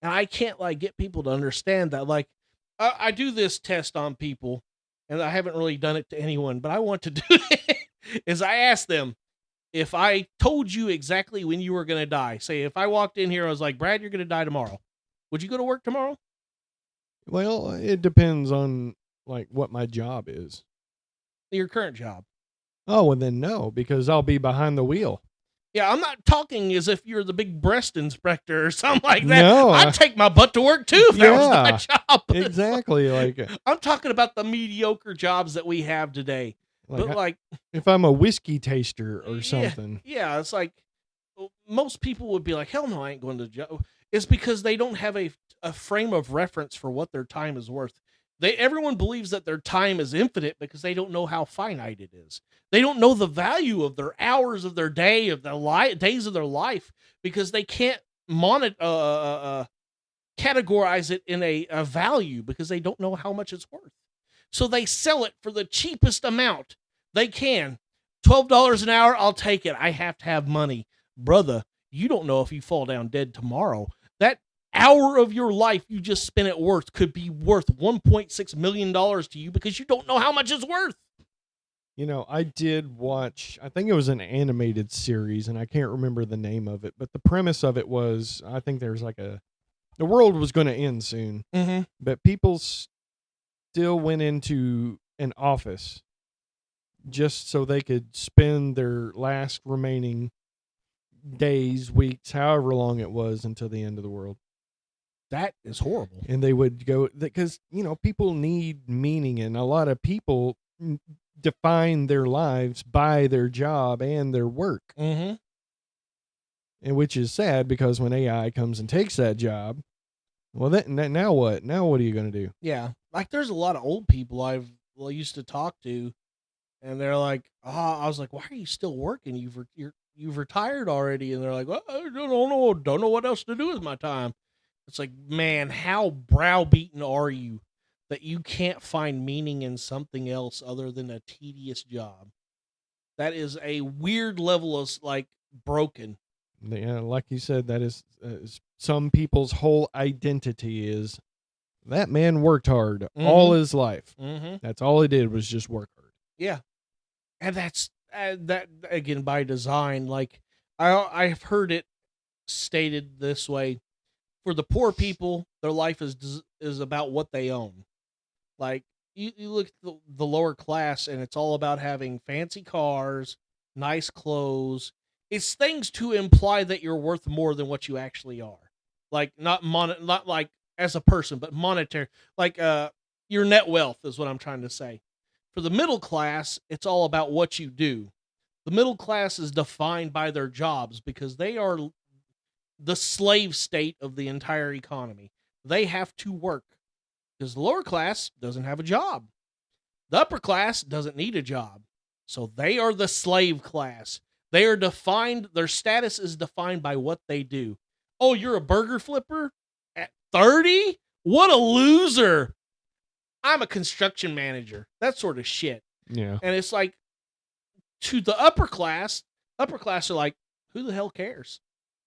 And I can't like get people to understand that. Like, I do this test on people, and I haven't really done it to anyone, but I want to do it. Is I ask them, if I told you exactly when you were going to die, say if I walked in here, I was like, Brad, you're going to die tomorrow, would you go to work tomorrow? Well, it depends on like what my job is. Your current job. Oh, and then no, because I'll be behind the wheel. Yeah, I'm not talking as if you're the big breast inspector or something like that. No, I'd take my butt to work too if that was my job. Exactly. Like, I'm talking about the mediocre jobs that we have today. But like, if I'm a whiskey taster or something. Yeah, it's like most people would be like, hell no, I ain't going to job. It's because they don't have a frame of reference for what their time is worth. Everyone believes that their time is infinite because they don't know how finite it is. They don't know the value of their hours of their day, of their days of their life, because they can't categorize it in a value because they don't know how much it's worth. So they sell it for the cheapest amount they can. $12 an hour, I'll take it. I have to have money. Brother, you don't know if you fall down dead tomorrow. That hour of your life you just spent at work could be worth $1.6 million to you because you don't know how much it's worth. You know, I did watch, I think it was an animated series, and I can't remember the name of it, but the premise of it was, I think there's like the world was going to end soon, but people still went into an office just so they could spend their last remaining days, weeks, however long it was until the end of the world. That is horrible. And they would go, because, you know, people need meaning, and a lot of people define their lives by their job and their work. And which is sad, because when AI comes and takes that job, well, now what? Now what are you going to do? Yeah. Like, there's a lot of old people I used to talk to, and they're like, I was like, why are you still working? You've retired already. And they're like, well, I don't know what else to do with my time. It's like, man, how browbeaten are you that you can't find meaning in something else other than a tedious job? That is a weird level of like broken. Yeah, like you said, that is some people's whole identity is that man worked hard all his life. That's all he did was just work hard. Yeah. And that's that again by design. Like I've heard it stated this way: for the poor people, their life is about what they own. Like you look at the lower class, and it's all about having fancy cars, nice clothes. It's things to imply that you're worth more than what you actually are. Like not like as a person, but monetary. Like your net wealth is what I'm trying to say. For the middle class, it's all about what you do. The middle class is defined by their jobs because they are the slave state of the entire economy. They have to work because the lower class doesn't have a job. The upper class doesn't need a job. So they are the slave class. They are defined, their status is defined by what they do. Oh, you're a burger flipper at 30? What a loser. I'm a construction manager. That sort of shit. Yeah. And it's like, to the upper class are like, who the hell cares?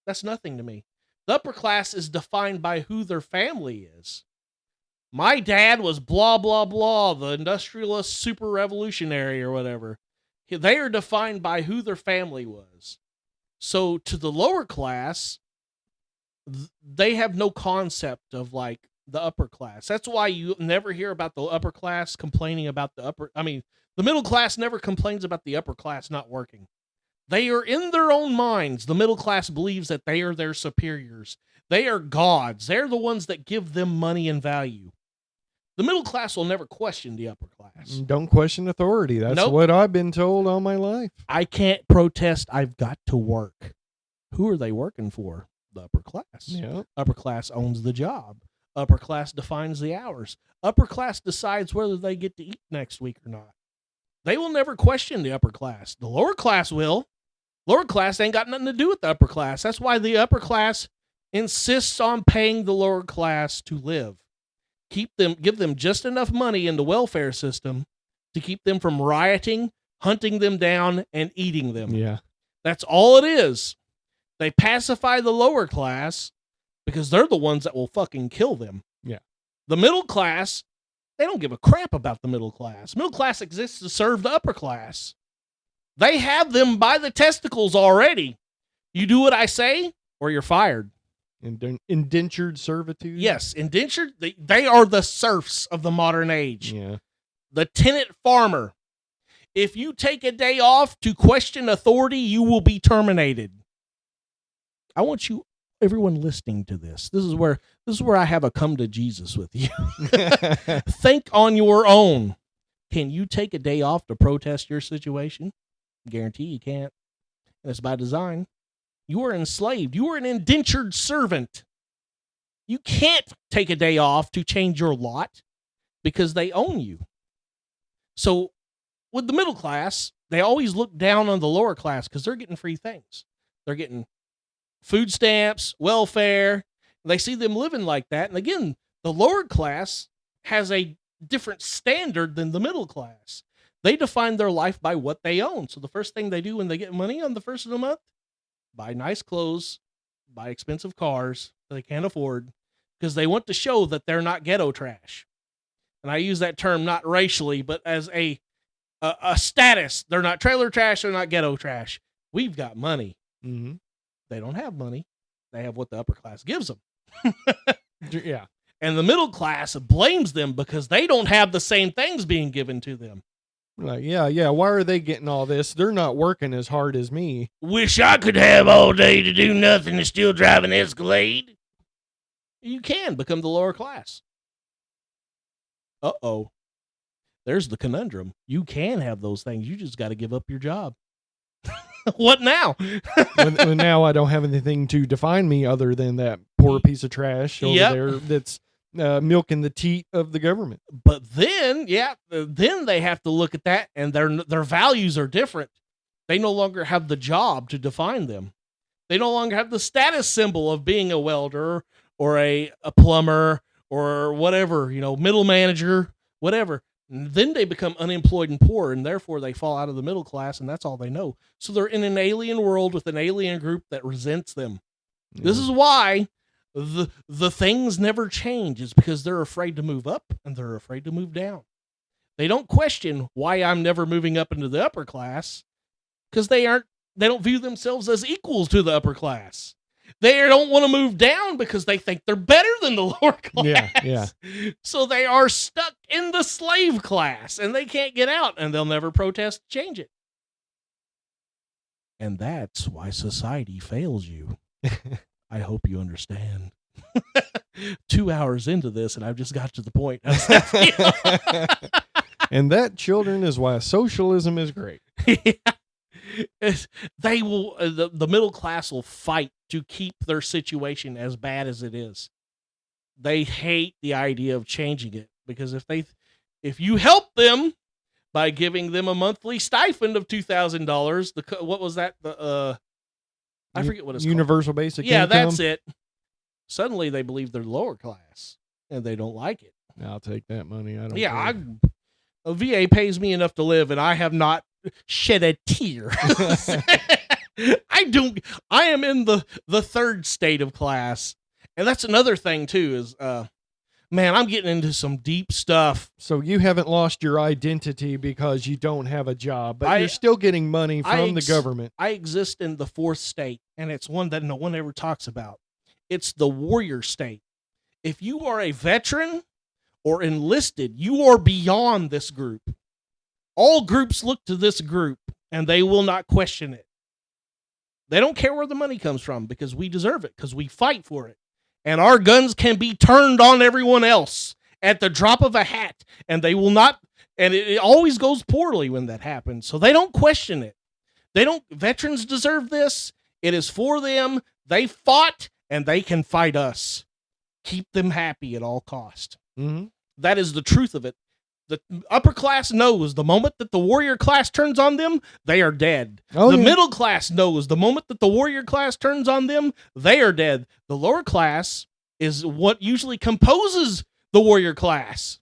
That's nothing to me. The upper class is defined by who their family is. My dad was blah, blah, blah, the industrialist super revolutionary or whatever. They are defined by who their family was. So to the lower class, they have no concept of like the upper class. That's why you never hear about the upper class complaining about the middle class never complains about the upper class not working. They are in their own minds. The middle class believes that they are their superiors. They are gods. They're the ones that give them money and value. The middle class will never question the upper class. Don't question authority. That's Nope. what I've been told all my life. I can't protest. I've got to work. Who are they working for? The upper class. Yeah. Upper class owns the job. Upper class defines the hours. Upper class decides whether they get to eat next week or not. They will never question the upper class. The lower class will. Lower class ain't got nothing to do with the upper class. That's why the upper class insists on paying the lower class to live. Give them just enough money in the welfare system to keep them from rioting, hunting them down, and eating them. Yeah. That's all it is. They pacify the lower class because they're the ones that will fucking kill them. Yeah. The middle class, they don't give a crap about the middle class. Middle class exists to serve the upper class. They have them by the testicles already. You do what I say or you're fired. Indentured servitude? Yes, indentured. They are the serfs of the modern age. Yeah. The tenant farmer. If you take a day off to question authority, you will be terminated. I want everyone listening to this. This is where I have a come to Jesus with you. Think on your own. Can you take a day off to protest your situation? Guarantee you can't. And it's by design. You are enslaved. You are an indentured servant. You can't take a day off to change your lot because they own you. So with the middle class, they always look down on the lower class because they're getting free things. They're getting food stamps, welfare. They see them living like that. And again, the lower class has a different standard than the middle class. They define their life by what they own. So the first thing they do when they get money on the first of the month, buy nice clothes, buy expensive cars that they can't afford, because they want to show that they're not ghetto trash. And I use that term not racially, but as a status. They're not trailer trash. They're not ghetto trash. We've got money. Mm-hmm. They don't have money. They have what the upper class gives them. Yeah. And the middle class blames them because they don't have the same things being given to them. Like, yeah. Why are they getting all this? They're not working as hard as me. Wish I could have all day to do nothing and still drive an Escalade. You can become the lower class. Uh-oh. There's the conundrum. You can have those things. You just got to give up your job. What now? when now I don't have anything to define me other than that poor piece of trash over there that's milking the teat of the government. But then, then they have to look at that, and their values are different. They no longer have the job to define them. They no longer have the status symbol of being a welder or a plumber or whatever, middle manager, whatever. And then they become unemployed and poor, and therefore they fall out of the middle class, and that's all they know. So they're in an alien world with an alien group that resents them. Yeah. This is why the things never change. It's because they're afraid to move up and they're afraid to move down. They don't question why I'm never moving up into the upper class, because they don't view themselves as equals to the upper class. They don't want to move down because they think they're better than the lower class. Yeah. So they are stuck in the slave class and they can't get out, and they'll never protest to change it. And that's why society fails you. I hope you understand. 2 hours into this, and I've just got to the point. And that, children, is why socialism is great. Yeah. They will. The middle class will fight to keep their situation as bad as it is. They hate the idea of changing it, because if you help them by giving them a monthly stipend of $2,000, what was that? I forget what it's called. Universal basic Yeah, income. that's it. Suddenly they believe they're lower class and they don't like it. I'll take that money. I don't. Yeah, care. A VA pays me enough to live, and I have not shed a tear. I am in the third state of class. And that's another thing too, is man, I'm getting into some deep stuff. So you haven't lost your identity because you don't have a job, but you're still getting money from the government. I exist in the fourth state, and it's one that no one ever talks about. It's the warrior state. If you are a veteran or enlisted, you are beyond this group. All groups look to this group, and they will not question it. They don't care where the money comes from because we deserve it, because we fight for it. And our guns can be turned on everyone else at the drop of a hat, and they will not, and it always goes poorly when that happens. So they don't question it. Veterans deserve this. It is for them. They fought, and they can fight us. Keep them happy at all cost. Mm-hmm. That is the truth of it. The upper class knows the moment that the warrior class turns on them, they are dead. The middle class knows the moment that the warrior class turns on them, they are dead. The lower class is what usually composes the warrior class.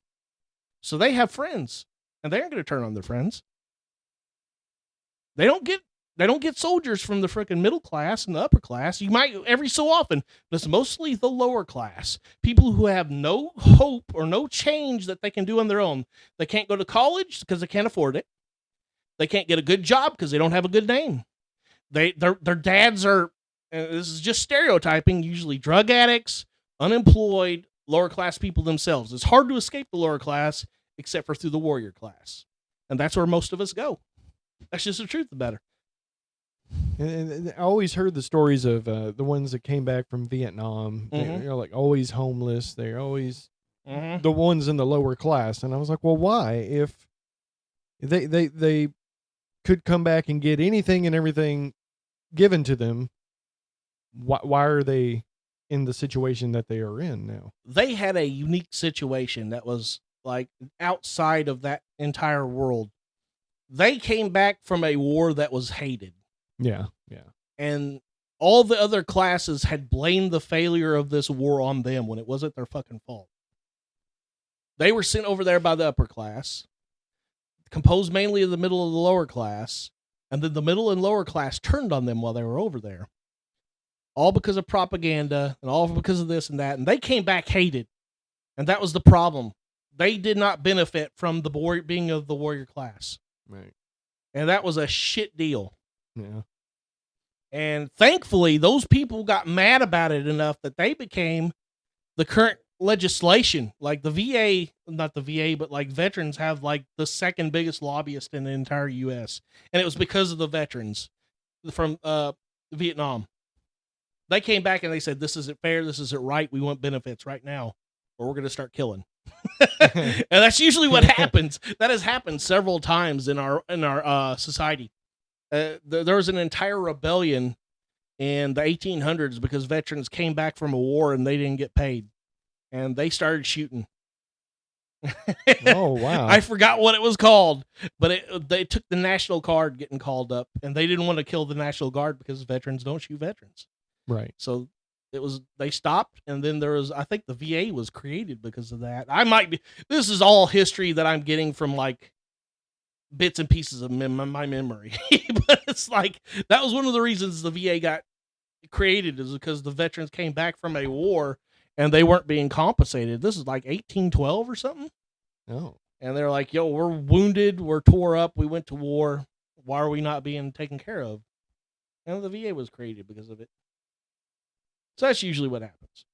So they have friends, and they aren't going to turn on their friends. They don't get soldiers from the freaking middle class and the upper class. You might every so often, but it's mostly the lower class. People who have no hope or no change that they can do on their own. They can't go to college because they can't afford it. They can't get a good job because they don't have a good name. Their dads are, and this is just stereotyping, usually drug addicts, unemployed, lower class people themselves. It's hard to escape the lower class except for through the warrior class. And that's where most of us go. That's just the truth about it. And I always heard the stories of the ones that came back from Vietnam. Mm-hmm. They're like always homeless. They're always Mm-hmm. the ones in the lower class. And I was like, well, why? If they could come back and get anything and everything given to them, why are they in the situation that they are in now? They had a unique situation that was like outside of that entire world. They came back from a war that was hated. Yeah. And all the other classes had blamed the failure of this war on them when it wasn't their fucking fault. They were sent over there by the upper class, composed mainly of the middle and the lower class, and then the middle and lower class turned on them while they were over there. All because of propaganda and all because of this and that. And they came back hated. And that was the problem. They did not benefit from the being of the warrior class. Right. And that was a shit deal. Yeah. And thankfully, those people got mad about it enough that they became the current legislation. Like the VA, not the VA, but like veterans have like the second biggest lobbyist in the entire U.S. And it was because of the veterans from Vietnam. They came back and they said, this isn't fair. This isn't right. We want benefits right now, or we're going to start killing. And that's usually what happens. That has happened several times in our society. There was an entire rebellion in the 1800s because veterans came back from a war and they didn't get paid, and they started shooting. Oh, wow. I forgot what it was called, but they took the National Guard getting called up, and they didn't want to kill the National Guard because veterans don't shoot veterans. Right. So they stopped, and then I think the VA was created because of that. This is all history that I'm getting from like bits and pieces of my memory. But it's like, that was one of the reasons the VA got created, is because the veterans came back from a war and they weren't being compensated. This is like 1812 or something. Oh. And they're like, yo, we're wounded, we're tore up, we went to war. Why are we not being taken care of? And the VA was created because of it. So that's usually what happens.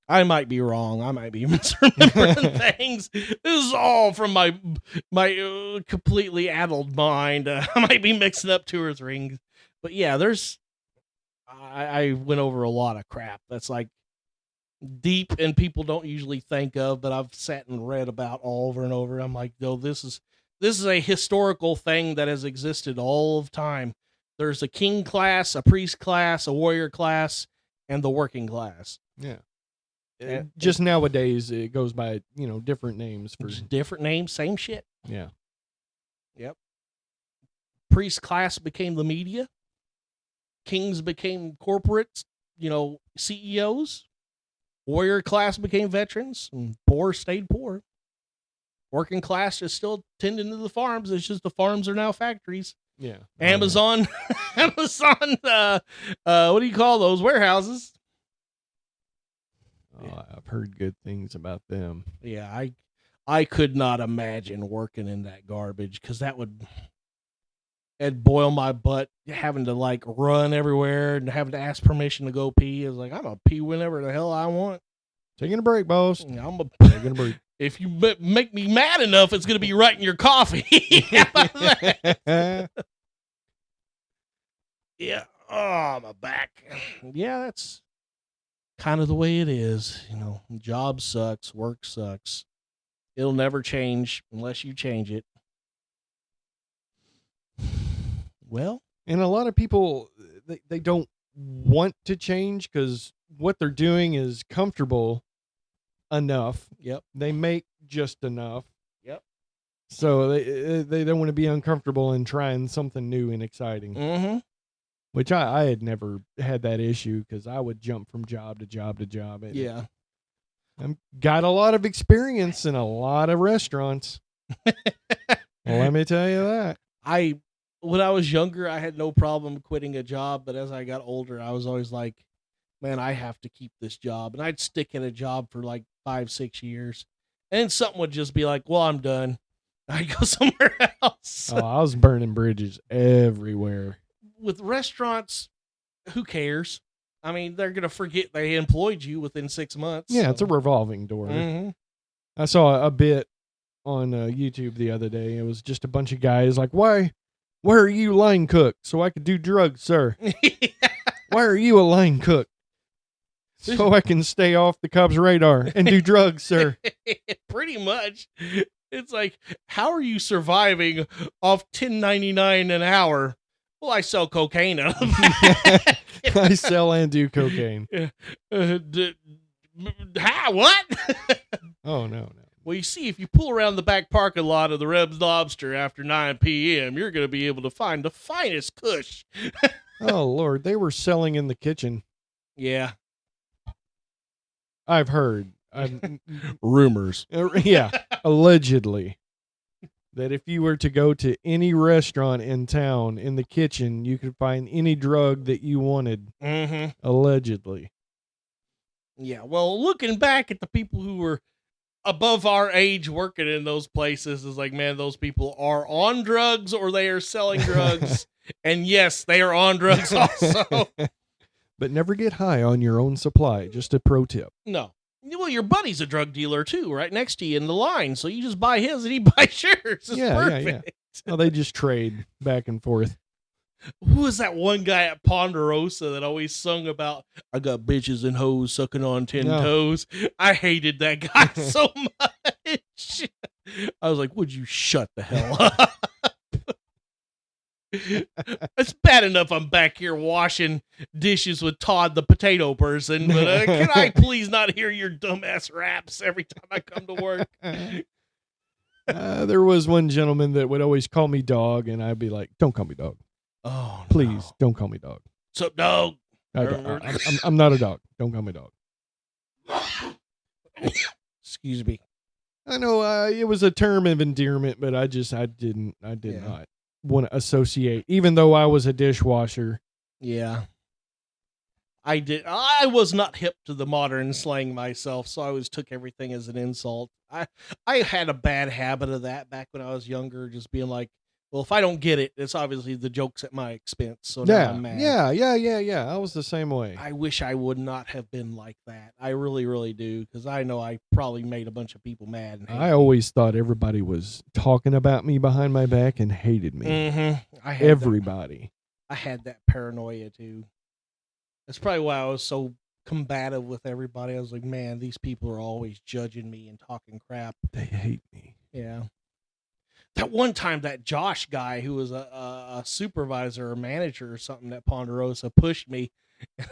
I might be wrong. I might be misremembering things. This is all from my completely addled mind. I might be mixing up two or three. But yeah, I went over a lot of crap that's like deep and people don't usually think of, but I've sat and read about all over and over. I'm like, no, this is a historical thing that has existed all of time. There's a king class, a priest class, a warrior class, and the working class. Yeah. Just nowadays, it goes by, different names. Different names, same shit. Yeah. Yep. Priest class became the media. Kings became corporates, CEOs. Warrior class became veterans, and poor stayed poor. Working class is still tending to the farms. It's just the farms are now factories. Yeah. Amazon, Amazon. What do you call those warehouses? Oh, I've heard good things about them. Yeah, I could not imagine working in that garbage because it'd boil my butt having to like run everywhere and having to ask permission to go pee. I was like, I'm gonna pee whenever the hell I want. Taking a break, boss. Taking a break. If you make me mad enough, it's gonna be right in your coffee. How about that? Yeah. Oh, my back. Yeah, that's kind of the way it is. Job sucks. Work sucks. It'll never change unless you change it. Well, and a lot of people, they don't want to change because what they're doing is comfortable enough. Yep. They make just enough. Yep. So they don't want to be uncomfortable and trying something new and exciting. Mm-hmm. Which I had never had that issue because I would jump from job to job to job. Yeah. I've got a lot of experience in a lot of restaurants. Let me tell you that. When I was younger, I had no problem quitting a job, but as I got older, I was always like, man, I have to keep this job. And I'd stick at a job for like 5-6 years. And then something would just be like, well, I'm done. I'd go somewhere else. Oh, I was burning bridges everywhere. With restaurants, who cares? I mean, they're going to forget they employed you within 6 months. Yeah, so. it's a revolving door. Mm-hmm. I saw a bit on YouTube the other day. It was just a bunch of guys like, why are you line cook? So I could do drugs, sir. Why are you a line cook? So I can stay off the cops' radar and do drugs, sir. Pretty much. It's like, how are you surviving off $10.99 an hour? Well, I sell cocaine out of that. I sell and do cocaine. What? Oh, no. Well, you see, if you pull around the back parking lot of the Reb's Lobster after 9 p.m., you're going to be able to find the finest kush. Oh, Lord. They were selling in the kitchen. Yeah. I've heard. Rumors. Yeah. Allegedly. That if you were to go to any restaurant in town, in the kitchen, you could find any drug that you wanted. Mm-hmm. Allegedly. Yeah, well, looking back at the people who were above our age working in those places is like, man, those people are on drugs or they are selling drugs. And yes, they are on drugs also. But never get high on your own supply. Just a pro tip. No. Well, your buddy's a drug dealer too, right next to you in the line. So you just buy his and he buys yours. It's perfect. Yeah. Well, they just trade back and forth. Who was that one guy at Ponderosa that always sung about, I got bitches and hoes sucking on 10 toes? I hated that guy so much. I was like, would you shut the hell up? It's bad enough I'm back here washing dishes with Todd the potato person, but can I please not hear your dumbass raps every time I come to work? There was one gentleman that would always call me dog, and I'd be like, don't call me dog. Oh, please, don't call me dog. What's up, dog? I'm not a dog. Don't call me dog. Excuse me. I know it was a term of endearment, but I did not want to associate, even though I was a dishwasher. Yeah. I was not hip to the modern slang myself, so I always took everything as an insult. I had a bad habit of that back when I was younger, just being like, well, if I don't get it, it's obviously the joke's at my expense. So now I'm mad. Yeah. I was the same way. I wish I would not have been like that. I really, really do, because I know I probably made a bunch of people mad. And I always thought everybody was talking about me behind my back and hated me. Mm-hmm. Everybody. I had that paranoia too. That's probably why I was so combative with everybody. I was like, man, these people are always judging me and talking crap. They hate me. Yeah. That one time, that Josh guy who was a supervisor or manager or something at Ponderosa pushed me. And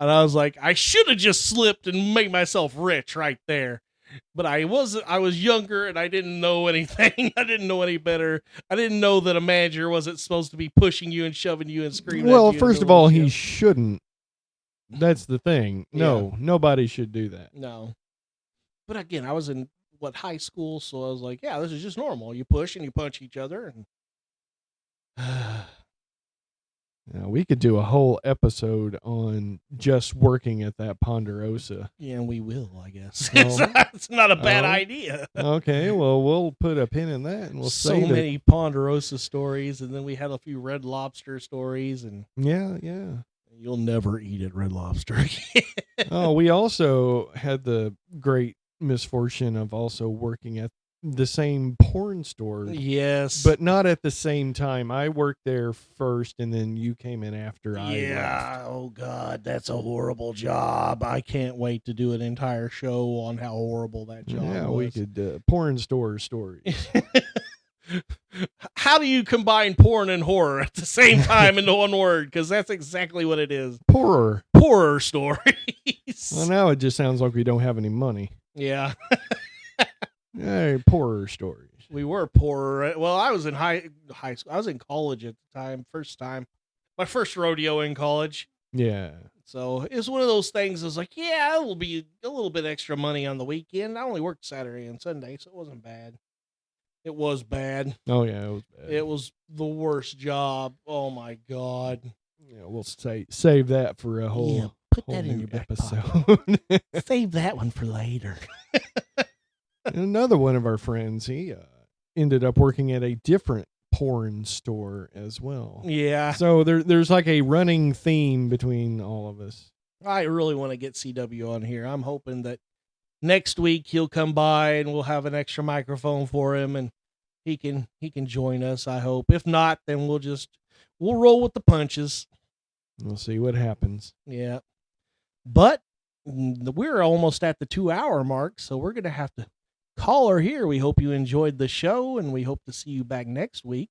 I was like, I should have just slipped and made myself rich right there. But I was younger and I didn't know anything. I didn't know any better. I didn't know that a manager wasn't supposed to be pushing you and shoving you and screaming Well, at you. first of all, he shouldn't. That's the thing. No, nobody should do that. No. But again, I was in high school. So I was like, yeah, this is just normal. You push and you punch each other. And We could do a whole episode on just working at that Ponderosa. yeah, and we will, I guess. Oh. It's not a bad Oh. idea. Okay, well, we'll put a pin in that and we'll So save it. many Ponderosa stories, and then we had a few Red Lobster stories, and Yeah. you'll never eat at Red Lobster again. Oh, we also had the great misfortune of also working at the same porn store, Yes. but not at the same time. I worked there first, and then you came in after I left. yeah, oh God, that's a horrible job. I can't wait to do an entire show on how horrible that job Yeah, was. we could porn store stories. How do you combine porn and horror at the same time into one word? Because that's exactly what it is. Poorer. Horror stories. Well, now it just sounds like we don't have any money. Yeah. Hey, poorer stories. We were poorer. Well, I was in high school. I was in college at the time. My first rodeo in college. Yeah. So it was one of those things. I was like, yeah, it will be a little bit extra money on the weekend. I only worked Saturday and Sunday, so it wasn't bad. It was bad. Oh, yeah, it was bad. It was the worst job. Oh my God. Yeah, we'll save that for a whole, Yeah, put whole that in new your back episode. pocket. Save that one for later. Another one of our friends, he ended up working at a different porn store as well. Yeah. So there's like a running theme between all of us. I really want to get CW on here. I'm hoping that next week he'll come by and we'll have an extra microphone for him and he can join us, I hope. If not, then we'll roll with the punches. We'll see what happens. Yeah. But we're almost at the 2-hour mark, so we're going to have to call her here. We hope you enjoyed the show, and we hope to see you back next week.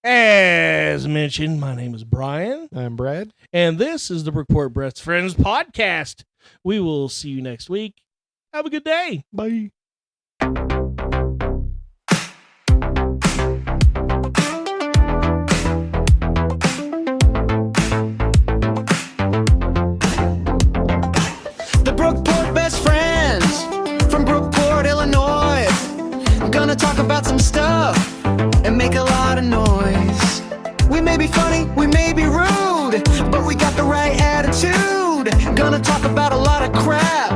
As mentioned, my name is Brian. I'm Brad. And this is the Brookport Best Friends podcast. We will see you next week. Have a good day. Bye. The Brookport Best Friends from Brookport, Illinois. Gonna talk about some stuff and make a lot of noise. We may be funny, we may be rude, but we got the right attitude. Gonna talk about a lot of crap.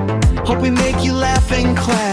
Hope we make you laugh and clap.